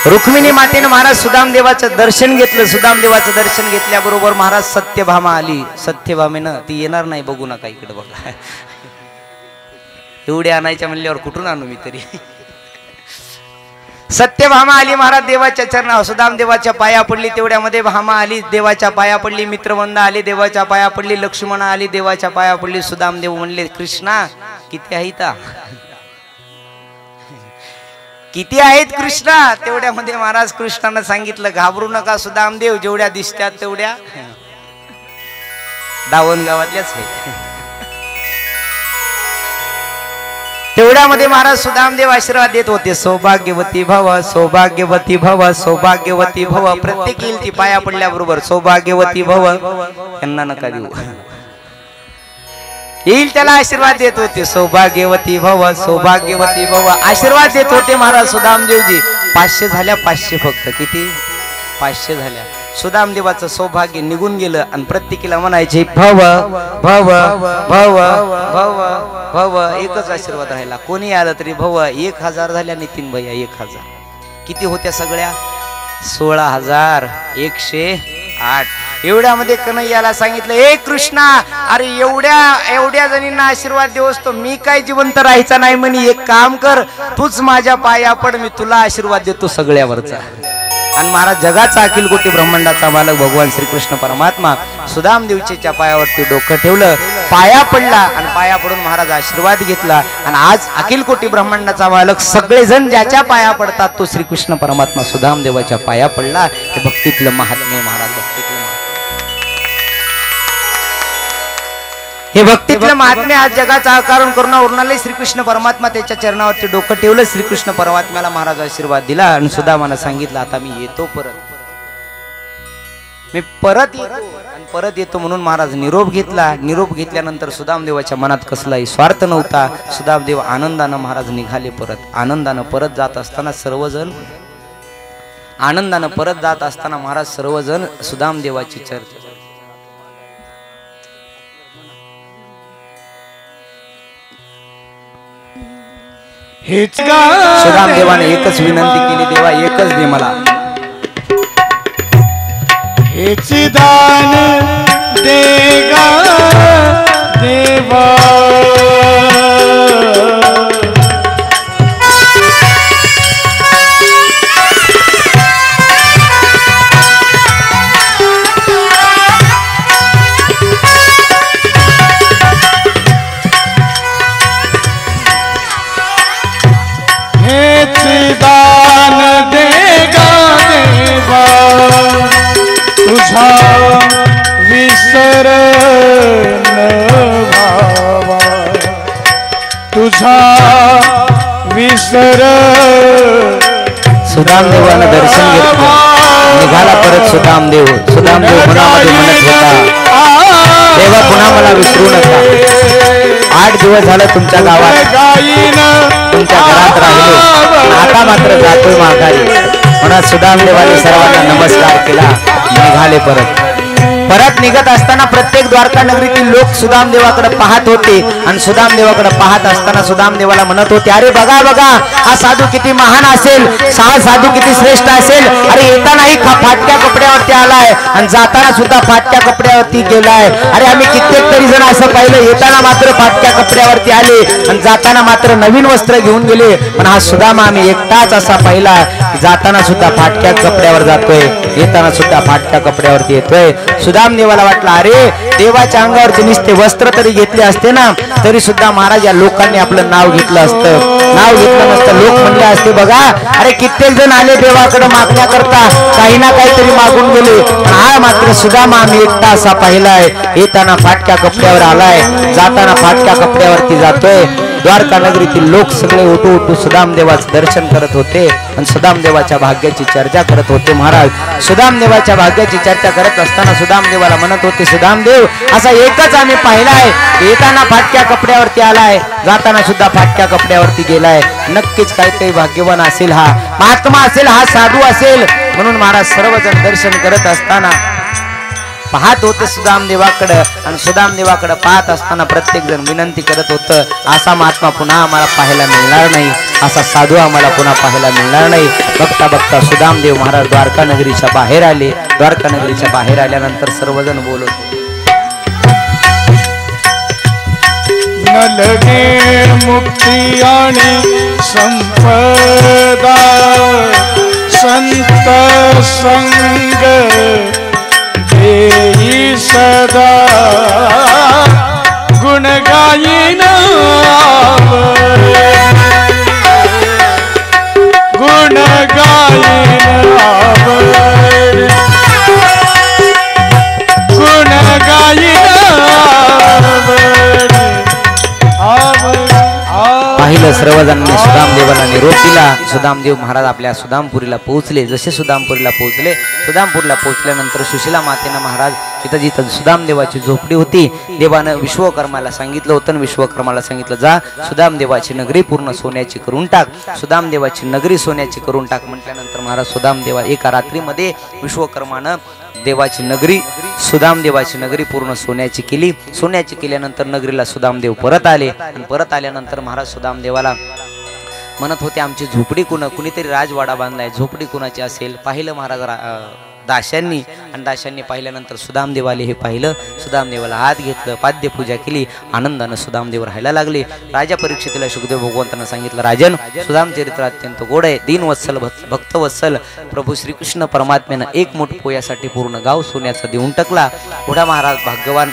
रुक्मिणी मातेने महाराज सुदामदेवाचं दर्शन घेतलं. सुदामदेवाचं दर्शन घेतल्याबरोबर महाराज सत्यभामा आली. सत्यभामेनं ती येणार नाही बघू नका इकडे बघा, एवढे आणायच्या म्हणल्यावर कुठून आणू मी तरी. सत्यभामा आली महाराज देवाच्या चरणावर, सुदामदेवाच्या पाया पडली. तेवढ्यामध्ये भामा आली, देवाच्या पाया पडली. मित्रवंद आले, देवाच्या पाया पडली. लक्ष्मण आली, देवाच्या पाया पडली. सुदामदेव म्हणले कृष्णा किती आहेत किती आहेत कृष्णा तेवढ्यामध्ये महाराज कृष्णानं सांगितलं घाबरू नका सुदामदेव जेवढ्या दिसतात तेवढ्या दावण गावातल्याच आहेत तेवढ्यामध्ये महाराज सुदामदेव आशीर्वाद देत होते सौभाग्यवती भव सौभाग्यवती भव सौभाग्यवती भव प्रत्येक येईल ती पाया पडल्याबरोबर सौभाग्यवती भव यांना नका देऊ येईल त्याला आशीर्वाद देत होते सौभाग्यवती भव सौभाग्यवती भव आशीर्वाद देत होते महाराज सुदामदेवजी 500 झाल्या 500 फक्त किती 500 झाल्या सुदामदेवाचं सौभाग्य निघून गेलं आणि प्रत्येकीला म्हणायचे भव भव भव भव भव एकच आशीर्वाद राहिला कोणी आलं तरी भव 1000 झाल्या नितीन भैया 1000 किती होत्या सगळ्या 16,108 एवढ्यामध्ये कन्हैयाला सांगितलं ए कृष्णा अरे एवढ्या जणींना आशीर्वाद देऊस तो मी काय जिवंत राहायचा नाही म्हणे एक काम कर तूच माझ्या पाया पड मी तुला आशीर्वाद देतो सगळ्यावरचा आणि महाराज जगाचा अखिल कोटी ब्रह्मांडाचा मालक भगवान श्रीकृष्ण परमात्मा सुदामदेवच्या पायावरती डोकं ठेवलं पाया पडला आणि पाया पडून महाराज आशीर्वाद घेतला आणि आज अखिल कोटी ब्रह्मांडाचा मालक सगळेजण ज्याच्या पाया पडतात तो श्रीकृष्ण परमात्मा सुदामदेवाच्या पाया पडला हे भक्तीतलं महात्म्य महाराज भक्तीतलं हे भक्तीतलं महात्म्य आज जगाचा आकारण करून उरणाले श्रीकृष्ण परमात्मा त्याच्या चरणावरती डोकं ठेवलं श्रीकृष्ण परमात्म्याला महाराज आशीर्वाद दिला आणि सुदामानं सांगितलं आता मी येतो मी परत येतो म्हणून महाराज निरोप घेतला निरोप घेतल्यानंतर सुदामदेवाच्या मनात कसलाही स्वार्थ नव्हता सुदामदेव आनंदानं महाराज निघाले परत आनंदानं परत जात असताना महाराज सर्वजण सुदामदेवाची चर्चा सुदामदेवाने एकच विनंती केली देवा एकच दे मला हेच दान देगा देवा दान देगा देवा तुझा विसर भावा तुझा विसर सुदामदेवानं दर्शन घेतलं निघाला परत सुदामदेव मनामध्ये म्हणत होता देवा पुन्हा मला विसरू नका 8 दिवस झालं तुमच्या गावात तुमच्या घरात राहिलो आता मात्र जातोय माघारी म्हणून सुदामदेवाने सर्वांना नमस्कार केला निघाले परत निघत असताना प्रत्येक द्वारका नगरीतील लोक सुदामदेवाकडे पाहत होते आणि सुदामदेवाकडे पाहत असताना सुदामदेवाला म्हणत होते अरे बघा हा साधू किती महान असेल साधू किती श्रेष्ठ असेल अरे येतानाही फाटक्या कपड्यावरती आलाय आणि जाताना सुद्धा फाटक्या कपड्यावरती गेलाय अरे आम्ही कित्येक तरी जण असं पाहिलं येताना मात्र फाटक्या कपड्यावरती आले आणि जाताना मात्र नवीन वस्त्र घेऊन गेले पण हा सुदामा आम्ही एकटाच असा पाहिला जाताना सुद्धा फाटक्या कपड्यावर जातोय येताना सुद्धा फाटक्या कपड्यावरती येतोय सुदामदेवाला वाटलं अरे देवाच्या अंगावरचे नुसते वस्त्र तरी घेतले असते ना तरी सुद्धा महाराज या लोकांनी आपलं नाव घेतलं नसतं लोक म्हणले असते बघा अरे कित्येक जण आले देवाकडे मागण्याकरता काही ना काहीतरी मागून गेले हा मात्र सुदामा आम्ही एकटा असा पाहिलाय येताना फाटक्या कपड्यावर आलाय जाताना फाटक्या कपड्यावरती जातोय द्वारका नगरीतील लोक सगळे उठू सुदामदेवाचं दर्शन करत होते आणि सुदामदेवाच्या भाग्याची चर्चा करत होते महाराज सुदामदेवाच्या भाग्याची चर्चा करत असताना सुदामदेवाला म्हणत होते सुदामदेव असा एकच आम्ही पाहिलाय येताना फाटक्या कपड्यावरती आलाय जाताना सुद्धा फाटक्या कपड्यावरती गेलाय नक्कीच काहीतरी भाग्यवान असेल हा महात्मा असेल हा साधू असेल म्हणून महाराज सर्वजण दर्शन करत असताना पाहत होते सुदामदेवाकडे आणि सुदामदेवाकडे पाहत असताना प्रत्येक जण विनंती करत होतं असा महात्मा पुन्हा आम्हाला पाहायला मिळणार नाही असा साधू आम्हाला पुन्हा पाहायला मिळणार नाही बघता सुदामदेव महाराज द्वारका नगरीच्या बाहेर आले द्वारका नगरीच्या बाहेर आल्यानंतर सर्वजण बोलत न लगे मुक्ती आणि संपदा संत संग सदा गुण गायिना पाहिलं सर्वजणांनी सुदामदेवाला निरोप दिला. सुदामदेव महाराज आपल्या सुदामपुरीला पोहोचले. जसे सुदामपुरीला पोहोचले, सुदामपूरला पोहोचल्यानंतर सुशीला मातेनं महाराज तिथं जिथं सुदामदेवाची झोपडी होती, देवानं विश्वकर्माला सांगितलं होतं. विश्वकर्माला सांगितलं, जा सुदामदेवाची नगरी पूर्ण सोन्याची करून टाक, सुदामदेवाची नगरी सोन्याची करून टाक. म्हटल्यानंतर महाराज सुदामदेवा एका रात्रीमध्ये विश्वकर्मानं देवाची नगरी, सुदामदेवाची नगरी पूर्ण सोन्याची केली. सोन्याची केल्यानंतर नगरीला सुदामदेव परत आले. आणि परत आल्यानंतर महाराज सुदामदेवाला म्हणत होते, आमची झोपडी कुणीतरी राजवाडा बांधलाय, झोपडी कुणाची असेल. पाहिलं महाराज दाशांनी, आणि दाशांनी पाहिल्यानंतर सुदामदेवाले हे पाहिलं. सुदामदेवाला हात घेतलं, पाद्यपूजा केली. आनंदानं सुदामदेव राहायला लागले. राजा परीक्षितीला शुकदेव भगवंतांना सांगितलं, राजन सुदाम चरित्र अत्यंत गोड आहे, दीनवत्सल भक्तवत्सल प्रभू श्रीकृष्ण परमात्म्यानं एक मूठ पोयासाठी पूर्ण गाव सोन्याचा देऊन टाकला. एवढा महाराज भाग्यवान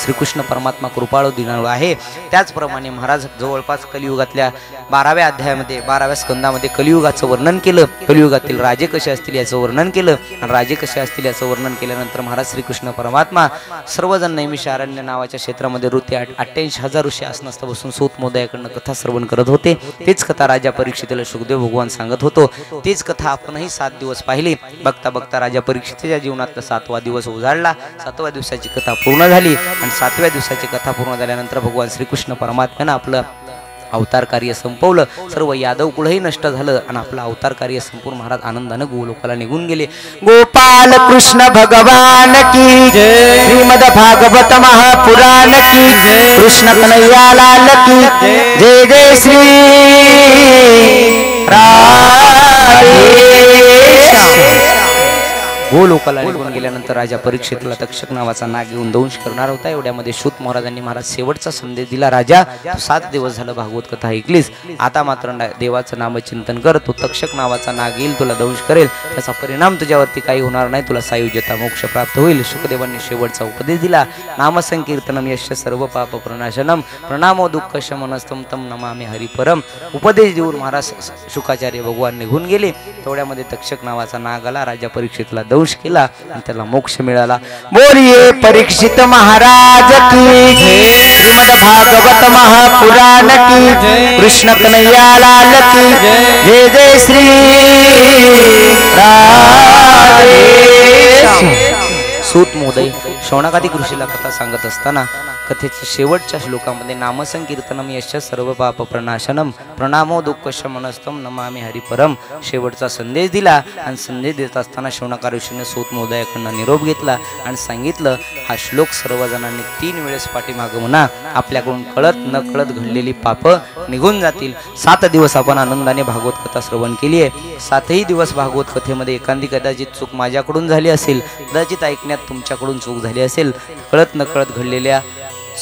श्रीकृष्ण परमात्मा कृपाळू दिनाळू आहे. त्याचप्रमाणे महाराज जवळपास कलियुगातल्या 12व्या अध्यायामध्ये 12व्या स्कंदामध्ये कलियुगाचं वर्णन केलं. कलियुगातील राजे कसे असतील याचं वर्णन केलं. आणि राजे कसे असतील याचं वर्णन केल्यानंतर महाराज श्रीकृष्ण परमात्मा सर्वजण नैमिषारण्य नावाच्या क्षेत्रामध्ये ऋती 88,000 ऋषी आसनस्थ बसून सूत मोदयाकडनं कथा श्रवण करत होते. तीच कथा राजा परीक्षितीला शुकदेव भगवान सांगत होतो. तीच कथा आपणही 7 दिवस पाहिली. बघता बघता राजा परीक्षितीच्या जीवनातला 7वा दिवस उजाडला. 7व्या दिवसाची कथा पूर्ण झाली. आणि 7व्या दिवसाची कथा पूर्ण झाल्यानंतर भगवान श्रीकृष्ण परमात्म्यानं आपलं अवतार कार्य संपवलं. सर्व यादव कुळही नष्ट झालं आणि आपलं अवतार कार्य संपूर्ण महाराज आनंदानं गोलोकाला निघून गेले. गोपाल कृष्ण भगवान की जय, श्रीमद भागवत महापुराण की जय, कृष्ण कन्हैया लाल की जय, जय श्री राधे. गोलोकाला निघून गेल्यानंतर राजा परीक्षितला तक्षक नावाचा नाग घेऊन दंश करणार होता. एवढ्यामध्ये सूत महाराजांनी महाराज शेवटचा संदेश दिला, राजा तू 7 दिवस झालं भागवत कथा ऐकलीस, आता मात्र देवाचं नामचिंतन कर. तो तक्षक नावाचा नाग येईल, तुला दंश करेल, त्याचा परिणाम तुझ्यावरती काही होणार नाही, तुला सायुज्यता मोक्ष प्राप्त होईल. शुकदेवांनी शेवटचा उपदेश दिला, नामसंकीर्तनम यश सर्व पाप प्रणाशनम प्रणामो दुःख शमनस्तम तम नमामि हरिपरम. उपदेश देऊन महाराज शुकाचार्य भगवान निघून गेले. तेवढ्यामध्ये तक्षक नावाचा नाग आला, राजा परीक्षितला दंश केला आणि त्याला मोक्ष मिळाला. बोलिये परीक्षित महाराज की जय, श्रीमद भागवत महापुराण की जय, कृष्ण कन्हैया लाल की जय, जय जय श्री राधे. सूत मोदय शौनकादिक ऋषीला कथा सांगत असताना कथेच्या शेवटच्या श्लोकामध्ये नामसंकीर्तनम यश सर्व पाप प्रणाशनम प्रणामो दुःख शमनस्तम नमामि हरिपरम शेवटचा संदेश दिला. आणि संदेश देत असताना शौनका ऋषीने सूत मोदयाकडनं निरोप घेतला आणि सांगितलं, हा श्लोक सर्वजणांनी 3 वेळेस पाठीमागं म्हणा, आपल्याकडून कळत न कळत घडलेली पाप निघून जातील. 7 दिवस आपण आनंदाने भागवत कथा श्रवण केली आहे. 7ही दिवस भागवत कथेमध्ये एखादी कदाचित चूक माझ्याकडून झाली असेल, कदाचित ऐकण्यात तुमच्याकडून चूक झाली असेल. कळत न कळत घडलेल्या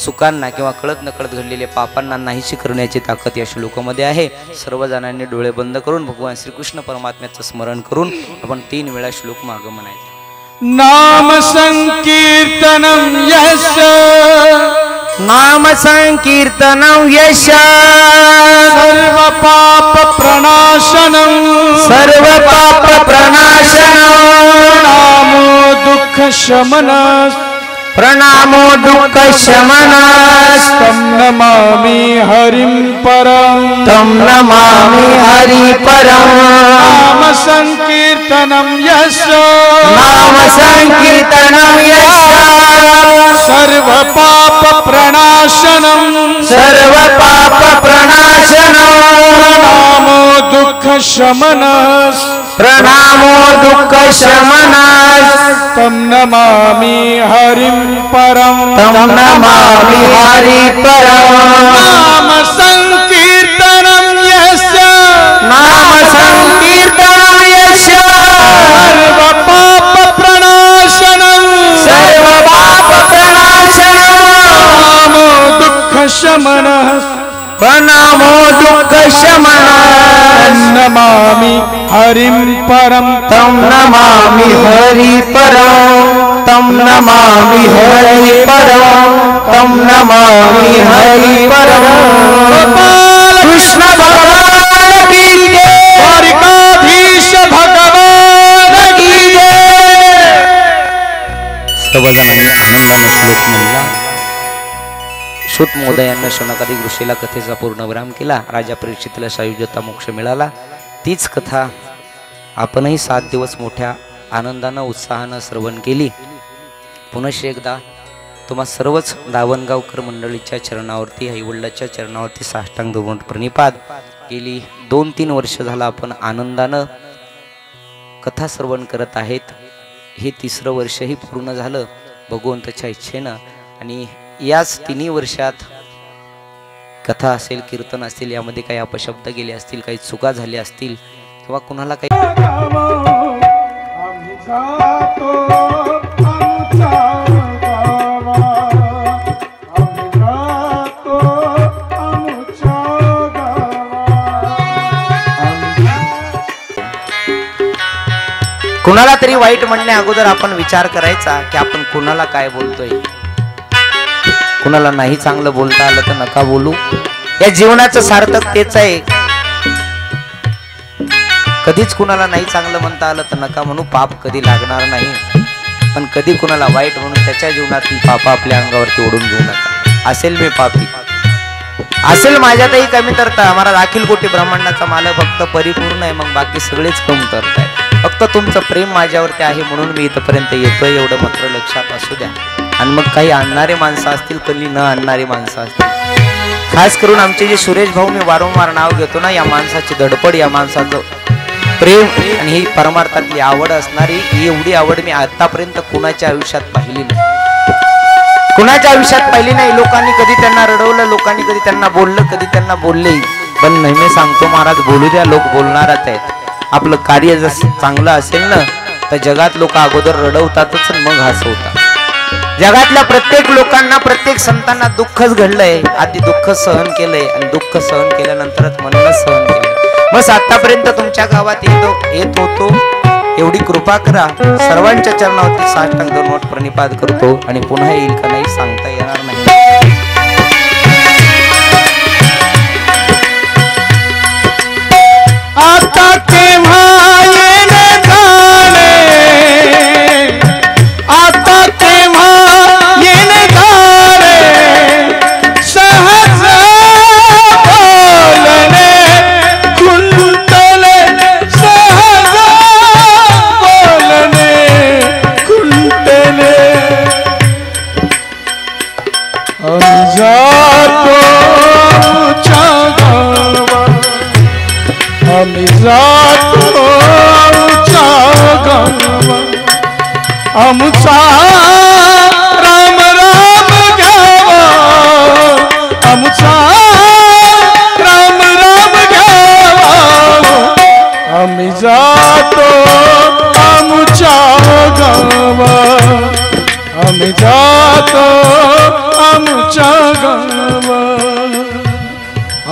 चुकांना किंवा कळत न कळत घडलेल्या पापांना नाहीशी करण्याची ताकद या श्लोकामध्ये आहे. सर्वजणांनी डोळे बंद करून भगवान श्रीकृष्ण परमात्म्याचं स्मरण करून आपण 3 वेळा श्लोक मागं म्हणायचे. नाम संकीर्तनम यश, नाम संकीर्तनम यश सर्व पाप प्रणाशनम, सर्व पाप प्रणाशनम प्रणामो दुःख शमनस, प्रणामो दुःख शमनस तम नमामि हरिं परम, तम नमामि हरि परम. नाम संकीर्तनम यश, नाम संकीर्तनम यश सर्व पाप प्रणाशनम, सर्व पाप प्रणाशनम प्रणामो दुःख शमनस, प्रणामो दुःख शमनस तम नमामि हरिं परम, तम नमामि हरि परम. नाम संकीर्तनम यश, नाम संकीर्तनम यश सर्व पाप प्रणाशनम, सर्व पाप प्रणाशनम प्रणामो दुःख शमनः, प्रणामो दुःख शमनस नमामि हरिं परम, तम नमामि हरि परम, तम नमामि हरि परम, तम नमामि हरि परम. कृष्ण भगवान की जय, द्वारिकाधीश भगवान की जय. सर्वजणांनी आनंदाने श्लोक म्हणला. सूत महोदयांना शौनकादिक ऋषीला कथेचा पूर्ण विराम केला. राजा परीक्षितला सायुज्यता मोक्ष मिळाला. तीच कथा आपणही 7 दिवस मोठ्या आनंदानं उत्साहानं श्रवण केली. पुनश्च एकदा तुम्हा सर्वच दावणगावकर मंडळीच्या चरणावरती आईवडिलाच्या चरणावरती साष्टांग दंडवत प्रणिपात. गेली 2-3 वर्ष झाला आपण आनंदानं कथा श्रवण करत आहेत. हे 3रं वर्षही पूर्ण झालं भगवंताच्या इच्छेनं. आणि याच 3 वर्षात कथा असेल, कीर्तन असेल, यामध्ये काही अपशब्द गेले असतील, काही चुका झाल्या असतील किंवा कुणाला काही कुणाला तरी वाईट म्हणण्या अगोदर आपण विचार करायचा की आपण कुणाला काय बोलतोय. कुणाला नाही चांगलं बोलता आलं तर नका बोलू. या जीवनाचं सार्थक तेच आहे. कधीच कुणाला नाही चांगलं म्हणता आलं तर नका म्हणू. पाप कधी लागणार नाही. पण कधी कुणाला वाईट म्हणून त्याच्या जीवनातील पाप आपल्या अंगावरती ओढून घेऊ नका. असेल मी पापी, असेल माझ्यातही कमी तरता. आम्हाला अखिल कोटी ब्रह्मांडाचा मालक फक्त परिपूर्ण आहे, मग बाकी सगळेच कमी करत आहे. फक्त तुमचं प्रेम माझ्यावरती आहे म्हणून मी इथपर्यंत येतोय, एवढं मात्र लक्षात असू द्या. आणि मग काही आणणारे माणसं असतील, कधी न आणणारी माणसं असतील. खास करून आमचे जे सुरेश भाऊ मी वारंवार नाव घेतो ना, या माणसाची धडपड, या माणसाचं प्रेम आणि ही परमार्थातली आवड असणारी, एवढी आवड मी आतापर्यंत कुणाच्या आयुष्यात पाहिली नाही. कुणाच्या आयुष्यात पाहिली नाही. लोकांनी कधी त्यांना रडवलं, लोकांनी कधी त्यांना बोललं, कधी त्यांना बोलले. पण नेहमी सांगतो महाराज, बोलू द्या, लोक बोलणारच आहेत. आपलं कार्य जर चांगलं असेल ना तर जगात लोक अगोदर रडवतातच मग हसवतात. जगातल्या प्रत्येक लोकांना, प्रत्येक संतांना दुःखच घडलंय, आधी दुःख सहन केलंय आणि दुःख सहन केल्यानंतरच मननच सहन केलंय. बस आतापर्यंत तुमच्या गावात येत होतो, एवढी कृपा करा. सर्वांच्या चरणावरती साष्टांग दंडवत प्रणिपात करतो आणि पुन्हा येईल का नाही सांगता येणार नाही. आता केव्हा येणे जाणे, आता केव्हा येणे जाणे, सहज बोलणे खुंटले, सहज बोलणे खुंटले. आम्ही जातो आम्ही जातो आमच्या गावा, आमचा राम राम घ्यावा, आमचा राम राम घ्यावा. आम्ही जातो आमच्या गावा, आम्ही जातो आमच्या गावा,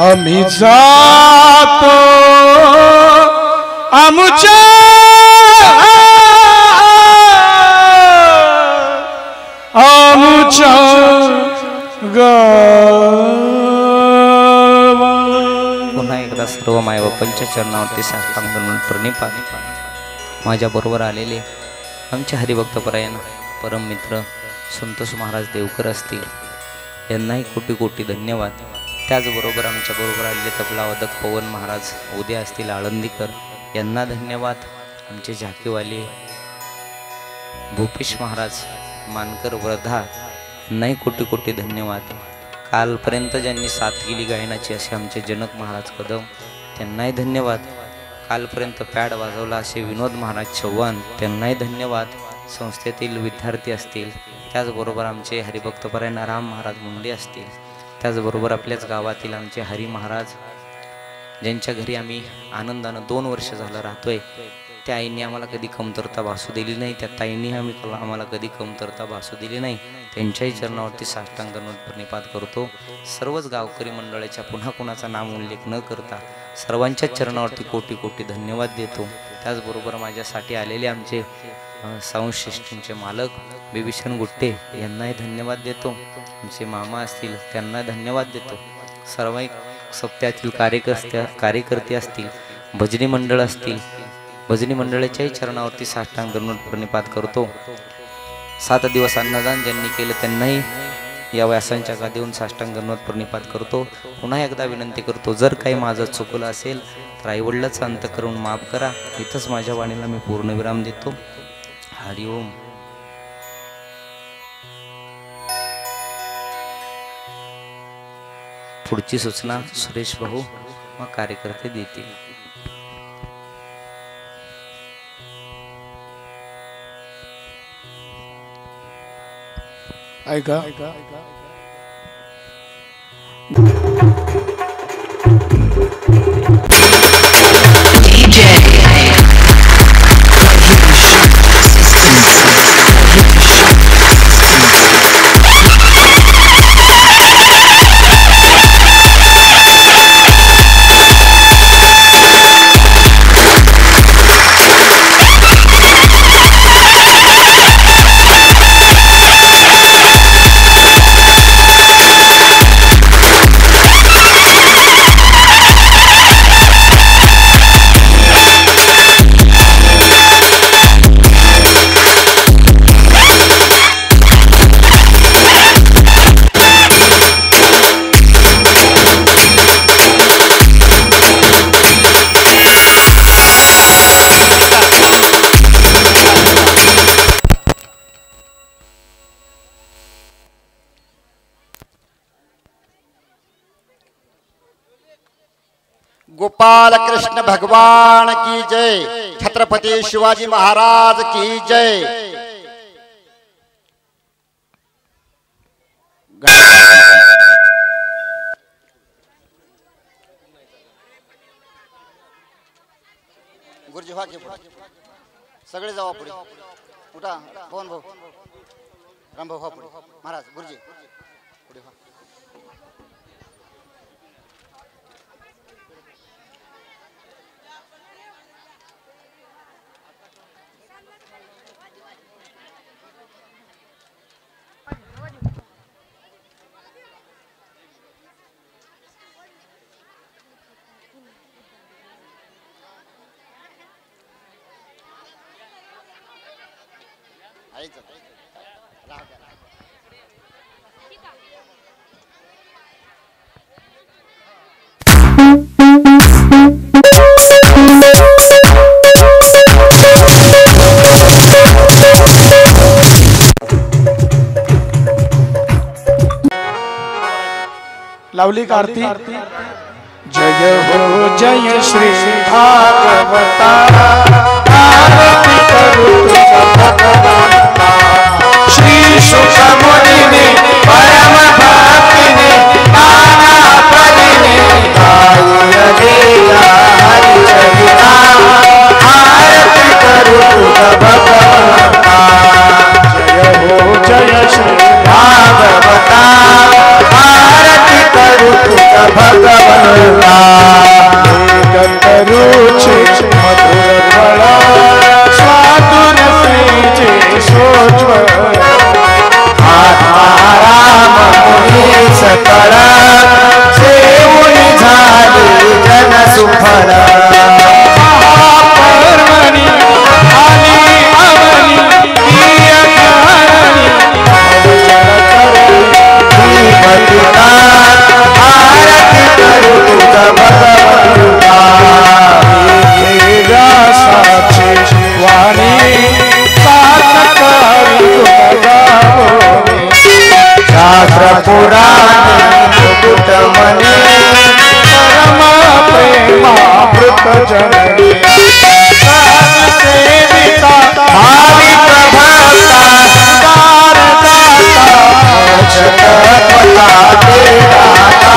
आम्ही जातो आमच्या आमच्या गावा. पुन्हा एकदा सर्व मायबापांच्या चरणावरती साष्टांग दंडवत प्रणिपात. माझ्या बरोबर आलेले आमचे हरिभक्तपरायण परम मित्र संतोष महाराज देवकर असतील, यांनाही कोटी कोटी धन्यवाद. त्याचबरोबर आमच्या बरोबर आलेले तबलावादक पवन महाराज उद्या असतील आळंदीकर, यांना धन्यवाद. आमचे झाकीवाले भूपेश महाराज मानकर वर्धा, यांनाही कोटी कोटी धन्यवाद. कालपर्यंत ज्यांनी साथ केली गायनाची असे आमचे जनक महाराज कदम, त्यांनाही धन्यवाद. कालपर्यंत पॅड वाजवला असे विनोद महाराज चव्हाण, त्यांनाही धन्यवाद. संस्थेतील विद्यार्थी असतील, त्याचबरोबर आमचे हरिभक्तपरायण राम महाराज मुंडे असतील, त्याचबरोबर आपल्याच गावातील आमचे हरी महाराज, ज्यांच्या घरी आम्ही आनंदानं 2 वर्ष झालं राहतोय. त्या आईने आम्हाला कधी कमतरता भासू दिली नाही, त्या ताईंनी आम्हाला कधी कमतरता भासू दिली नाही. त्यांच्याही चरणावरती साष्टांग दंडवत प्रणिपात करतो. सर्वच गावकरी मंडळाच्या पुन्हा कुणाचा नाम उल्लेख न करता सर्वांच्या चरणावरती कोटी कोटी धन्यवाद देतो. त्याचबरोबर माझ्यासाठी आलेले आमचे साऊंड सिस्टमचे मालक बिभीषण गुट्टे, यांनाही धन्यवाद देतो. आमचे मामा असतील, त्यांना धन्यवाद देतो. सर्व सप्त्यातील कार्यकर्ते असतील, भजनी मंडळ असतील, भजनी मंडळाच्याही चरणावरती साष्टांग दंडवत प्रणिपात करतो. 7 दिवस अन्नदान ज्यांनी केलं त्यांनाही या व्यासांच्या गादीहून साष्टांग दंडवत प्रणिपात करतो. पुन्हा एकदा विनंती करतो, जर काही माझं चुकलं असेल तर आईवडिलाचं अंत करून माफ करा. इथंच माझ्या वाणीला मी पूर्णविराम देतो. हरिओम. पुढची सूचना सुरेश भाऊ व कार्यकर्ते देतील. ऐका गोपाल कृष्ण भगवान की जय. छत्रपति शिवाजी महाराज की जय. गुरुजी व्हा की सगळे जावा पुढे. उठा पवन भाऊ, राम भाऊ व्हा पुढे. महाराज गुरुजी पुढे व्हा. लावली का आरती. जय हो जय श्री भागवता. आरती करू तुझा भगवंता. श्री सुख मुनीने परम भक्तीने नाना परीने गाऊन दिला हरी चरिता. आरती करू तुझा भगवंता. जय हो जय श्री भागवता. भगवंता रुचि मधुर फला स्वादुर श्रीजे सोज्वल. आत्माराम मुनी सकळ सेवुनी झाली जन सुफल. महापर्वणी आली अवनी प्रिय कारणी अवजन करणी भक्तिता. भगवंता व्यासाची वाणी सार्थकारी गावोनी. शास्त्र पुराण मुकुट मनी परम प्रेमामृत जननी. सेविता भावी प्रभक्ता दारदाता जगत्पता ते दाता.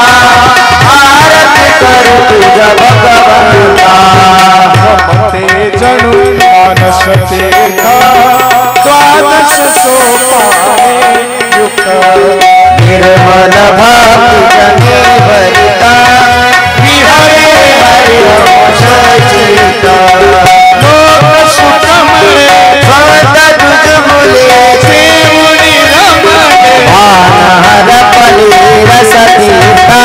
आरती करू तुझा भगवंता. रमते जणू मानस तीर्थ द्वादश सोपाने युक्त. निर्मल भक्ति जने भरिता विहरे हरि चिता. लोक सुखमय भवत तुझ मुले सेवुनी रमते. भानहर पली रस तीर्था.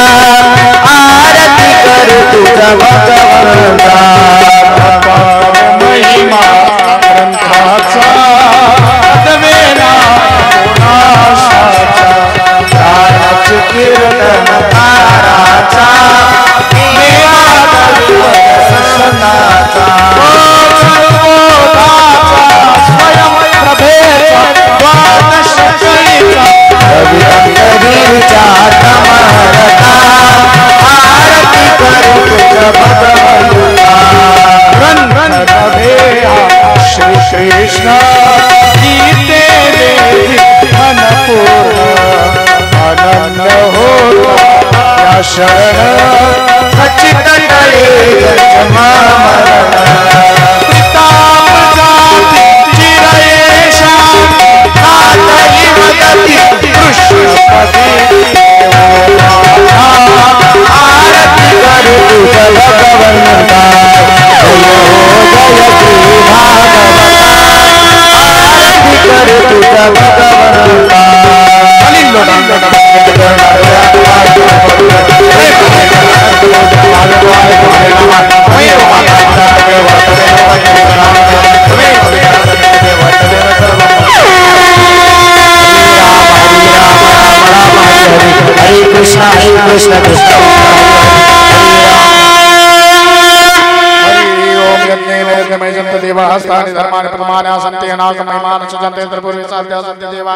आरती करू तुझा भगवंता. महिमा ग्रंथाचा अद्वेना गुणाशाचा. कृष्ण कृष्ण हरि ओम यज्ञेन यज्ञमय जन्त देवाः स्थानि धर्माणि प्रमाणानि सन्ति अनासमयमानश्च जन्ते त्रिपुरेशाद्या सन्ति देवा